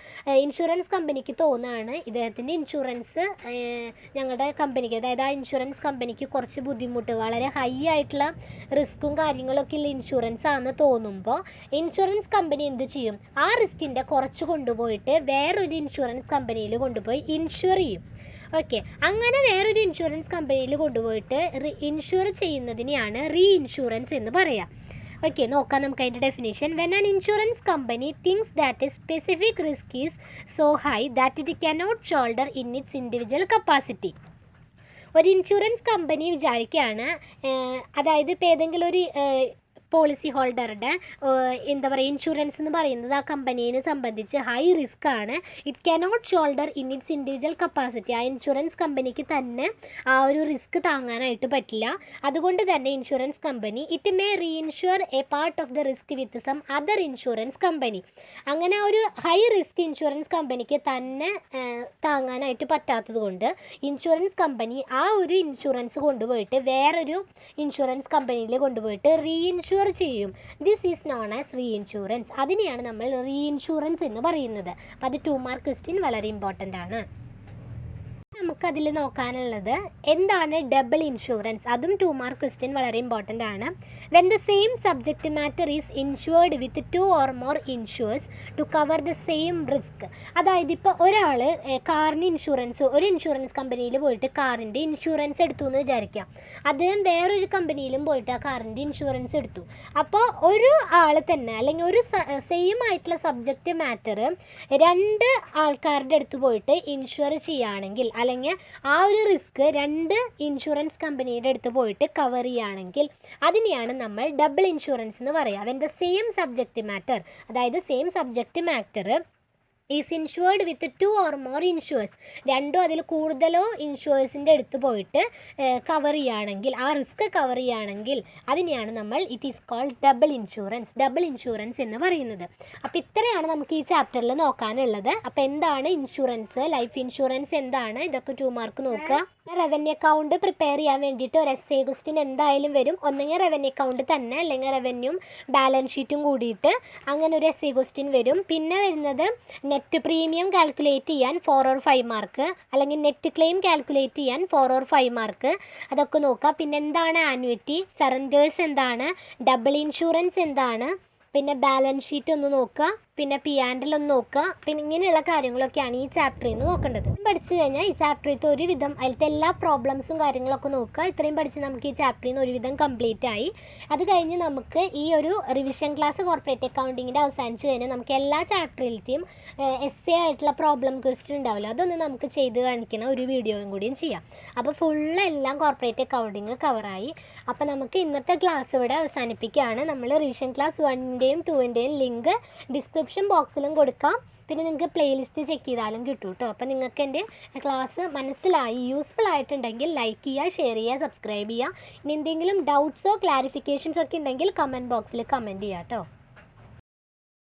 ഇൻഷുറൻസ് കമ്പനിക്ക് തോന്നുകയാണ് ഇദ്ദേഹത്തിൻ്റെ ഇൻഷുറൻസ് ഞങ്ങളുടെ കമ്പനിക്ക്, അതായത് ആ ഇൻഷുറൻസ് കമ്പനിക്ക് കുറച്ച് ബുദ്ധിമുട്ട്, വളരെ ഹൈ ആയിട്ടുള്ള റിസ്ക്കും കാര്യങ്ങളൊക്കെ ഉള്ള ഇൻഷുറൻസ് ആണെന്ന് തോന്നുമ്പോൾ ഇൻഷുറൻസ് കമ്പനി എന്ത് ചെയ്യും, ആ റിസ്കിൻ്റെ കുറച്ച് കൊണ്ടുപോയിട്ട് വേറൊരു ഇൻഷുറൻസ് കമ്പനിയിൽ കൊണ്ടുപോയി ഇൻഷുർ ചെയ്യും. ഓക്കെ, അങ്ങനെ വേറൊരു ഇൻഷുറൻസ് കമ്പനിയിൽ കൊണ്ടുപോയിട്ട് ഇൻഷുർ ചെയ്യുന്നതിനെയാണ് റീ ഇൻഷുറൻസ് എന്ന് പറയാം. ഓക്കെ, നോക്കാം നമുക്ക് അതിൻ്റെ definition. When an insurance company things that A specific risk is so high that it cannot shoulder in its individual capacity. ഒരു ഇൻഷുറൻസ് കമ്പനി വിചാരിക്കുകയാണ്, അതായത് ഇപ്പോൾ ഏതെങ്കിലും ഒരു പോളിസി ഹോൾഡറുടെ എന്താ പറയുക, ഇൻഷുറൻസ് എന്ന് പറയുന്നത് ആ കമ്പനീനെ സംബന്ധിച്ച് ഹൈ റിസ്ക് ആണ്. It cannot shoulder in its individual capacity. ആ ഇൻഷുറൻസ് കമ്പനിക്ക് തന്നെ ആ ഒരു റിസ്ക് താങ്ങാനായിട്ട് പറ്റില്ല. അതുകൊണ്ട് തന്നെ insurance company it may reinsure a part of the risk with some other insurance company. അങ്ങനെ ഒരു ഹൈ റിസ്ക് ഇൻഷുറൻസ് കമ്പനിക്ക് തന്നെ താങ്ങാനായിട്ട് പറ്റാത്തത് കൊണ്ട് ഇൻഷുറൻസ് കമ്പനി ആ ഒരു ഇൻഷുറൻസ് കൊണ്ടുപോയിട്ട് വേറൊരു ഇൻഷുറൻസ് കമ്പനിയിൽ കൊണ്ടുപോയിട്ട് റീഇൻഷുർ ചെയ്യും. This is known as re insurance. അതിനെയാണ് നമ്മൾ റീ ഇൻഷുറൻസ് എന്ന് പറയുന്നത്. അപ്പോൾ അത് 2 മാർക്ക് ക്വസ്റ്റ്യൻ വളരെ ഇമ്പോർട്ടൻ്റ് ആണ്. നമുക്കതിൽ നോക്കാനുള്ളത് എന്താണ് ഡബിൾ ഇൻഷുറൻസ്, അതും 2 മാർക്ക് ക്വസ്റ്റ്യൻ വളരെ ഇമ്പോർട്ടൻ്റ് ആണ്. When the same subject matter is insured with 2 or more insurers to cover the same risk. അതായത് ഇപ്പോൾ ഒരാൾ കാറിന് ഇൻഷുറൻസ്, ഒരു ഇൻഷുറൻസ് കമ്പനിയിൽ പോയിട്ട് കാറിൻ്റെ ഇൻഷുറൻസ് എടുത്തു എന്ന് വിചാരിക്കാം. അദ്ദേഹം വേറൊരു കമ്പനിയിലും പോയിട്ട് ആ കാറിൻ്റെ ഇൻഷുറൻസ് എടുത്തു. അപ്പോൾ ഒരു ആൾ തന്നെ, അല്ലെങ്കിൽ ഒരു സെയിം ആയിട്ടുള്ള സബ്ജക്റ്റ് മാറ്റർ 2 ആൾക്കാരുടെ അടുത്ത് പോയിട്ട് ഇൻഷുർ ചെയ്യുകയാണെങ്കിൽ, അല്ലെങ്കിൽ ആ ഒരു റിസ്ക് 2 ഇൻഷുറൻസ് കമ്പനിയുടെ അടുത്ത് പോയിട്ട് കവർ ചെയ്യുകയാണെങ്കിൽ അതിനെയാണ് നമ്മൾ ഡബിൾ ഇൻഷുറൻസ് എന്ന് പറയുക. When the same subject matter, അതായത് same subject matter is insured with 2 or more insurers. രണ്ടോ അതിൽ കൂടുതലോ ഇൻഷുവേഴ്സിൻ്റെ അടുത്ത് പോയിട്ട് കവർ ചെയ്യുകയാണെങ്കിൽ, ആ റിസ്ക് കവർ ചെയ്യുകയാണെങ്കിൽ അതിനെയാണ് നമ്മൾ it is called double insurance എന്ന് പറയുന്നത്. അപ്പോൾ ഇത്രയാണ് നമുക്ക് ഈ ചാപ്റ്ററിൽ നോക്കാനുള്ളത്. അപ്പോൾ എന്താണ് ഇൻഷുറൻസ്, ലൈഫ് ഇൻഷുറൻസ് എന്താണ്, ഇതൊക്കെ 2 മാർക്ക് നോക്കുക. റവന്യൂ അക്കൗണ്ട് പ്രിപ്പയർ ചെയ്യാൻ വേണ്ടിയിട്ട് ഒരു എസ്സേ ക്വസ്റ്റ്യൻ എന്തായാലും വരും. ഒന്നെങ്കിൽ റവന്യൂ അക്കൗണ്ട് തന്നെ, അല്ലെങ്കിൽ റവന്യൂവും ബാലൻസ് ഷീറ്റും കൂടിയിട്ട് അങ്ങനെ ഒരു എസ്സേ ക്വസ്റ്റ്യൻ വരും. പിന്നെ വരുന്നത് നെറ്റ് പ്രീമിയം കാൽക്കുലേറ്റ് ചെയ്യാൻ 4 or 5 മാർക്ക്, അല്ലെങ്കിൽ നെറ്റ് ക്ലെയിം കാൽക്കുലേറ്റ് ചെയ്യാൻ 4 or 5 മാർക്ക്. അതൊക്കെ നോക്കുക. പിന്നെ എന്താണ് ആനുവിറ്റി, സറണ്ടേഴ്സ് എന്താണ്, ഡബിൾ ഇൻഷുറൻസ് എന്താണ്, പിന്നെ ബാലൻസ് ഷീറ്റ് ഒന്ന് നോക്കുക, പിന്നെ P&L ഒന്ന് നോക്കുക. പിന്നെ ഇങ്ങനെയുള്ള കാര്യങ്ങളൊക്കെയാണ് ഈ ചാപ്റ്ററിൽ നിന്ന് നോക്കേണ്ടത്. പഠിച്ചു കഴിഞ്ഞാൽ ഈ ചാപ്റ്ററിലത്തെ ഒരുവിധം അതിലത്തെ എല്ലാ പ്രോബ്ലംസും കാര്യങ്ങളൊക്കെ നോക്കുക. ഇത്രയും പഠിച്ച് നമുക്ക് ഈ ചാപ്റ്ററിൽ നിന്ന് ഒരുവിധം കംപ്ലീറ്റ് ആയി. അത് കഴിഞ്ഞ് നമുക്ക് ഈ ഒരു റിവിഷൻ ക്ലാസ് കോർപ്പറേറ്റ് അക്കൗണ്ടിങ്ങിൻ്റെ അവസാനിച്ച് കഴിഞ്ഞാൽ നമുക്ക് എല്ലാ ചാപ്റ്ററിലത്തെയും എസ്സേ ആയിട്ടുള്ള പ്രോബ്ലം ക്വസ്റ്റ്യൻ ഉണ്ടാവില്ല, അതൊന്ന് നമുക്ക് ചെയ്ത് കാണിക്കുന്ന ഒരു വീഡിയോയും കൂടിയും ചെയ്യാം. അപ്പോൾ ഫുള്ള് എല്ലാം കോർപ്പറേറ്റ് അക്കൗണ്ടിങ് കവറായി. അപ്പോൾ നമുക്ക് ഇന്നത്തെ ക്ലാസ് ഇവിടെ അവസാനിപ്പിക്കുകയാണ്. നമ്മൾ റിവിഷൻ ക്ലാസ് 1-ൻ്റെയും 2-ൻ്റെയും ലിങ്ക് ഡിസ്ക്രിപ്ഷൻ ബോക്സിലും കൊടുക്കാം. പിന്നെ നിങ്ങൾക്ക് പ്ലേലിസ്റ്റ് ചെക്ക് ചെയ്താലും കിട്ടും കേട്ടോ. അപ്പോൾ നിങ്ങൾക്ക് എൻ്റെ ക്ലാസ് മനസ്സിലായി, യൂസ്ഫുൾ ആയിട്ടുണ്ടെങ്കിൽ ലൈക്ക് ചെയ്യുക, ഷെയർ ചെയ്യുക, സബ്സ്ക്രൈബ് ചെയ്യുക. ഇനി എന്തെങ്കിലും ഡൗട്ട്സോ ക്ലാരിഫിക്കേഷൻസോ ഒക്കെ ഉണ്ടെങ്കിൽ കമൻറ്റ് ബോക്സിൽ കമൻറ്റ് ചെയ്യാം കേട്ടോ.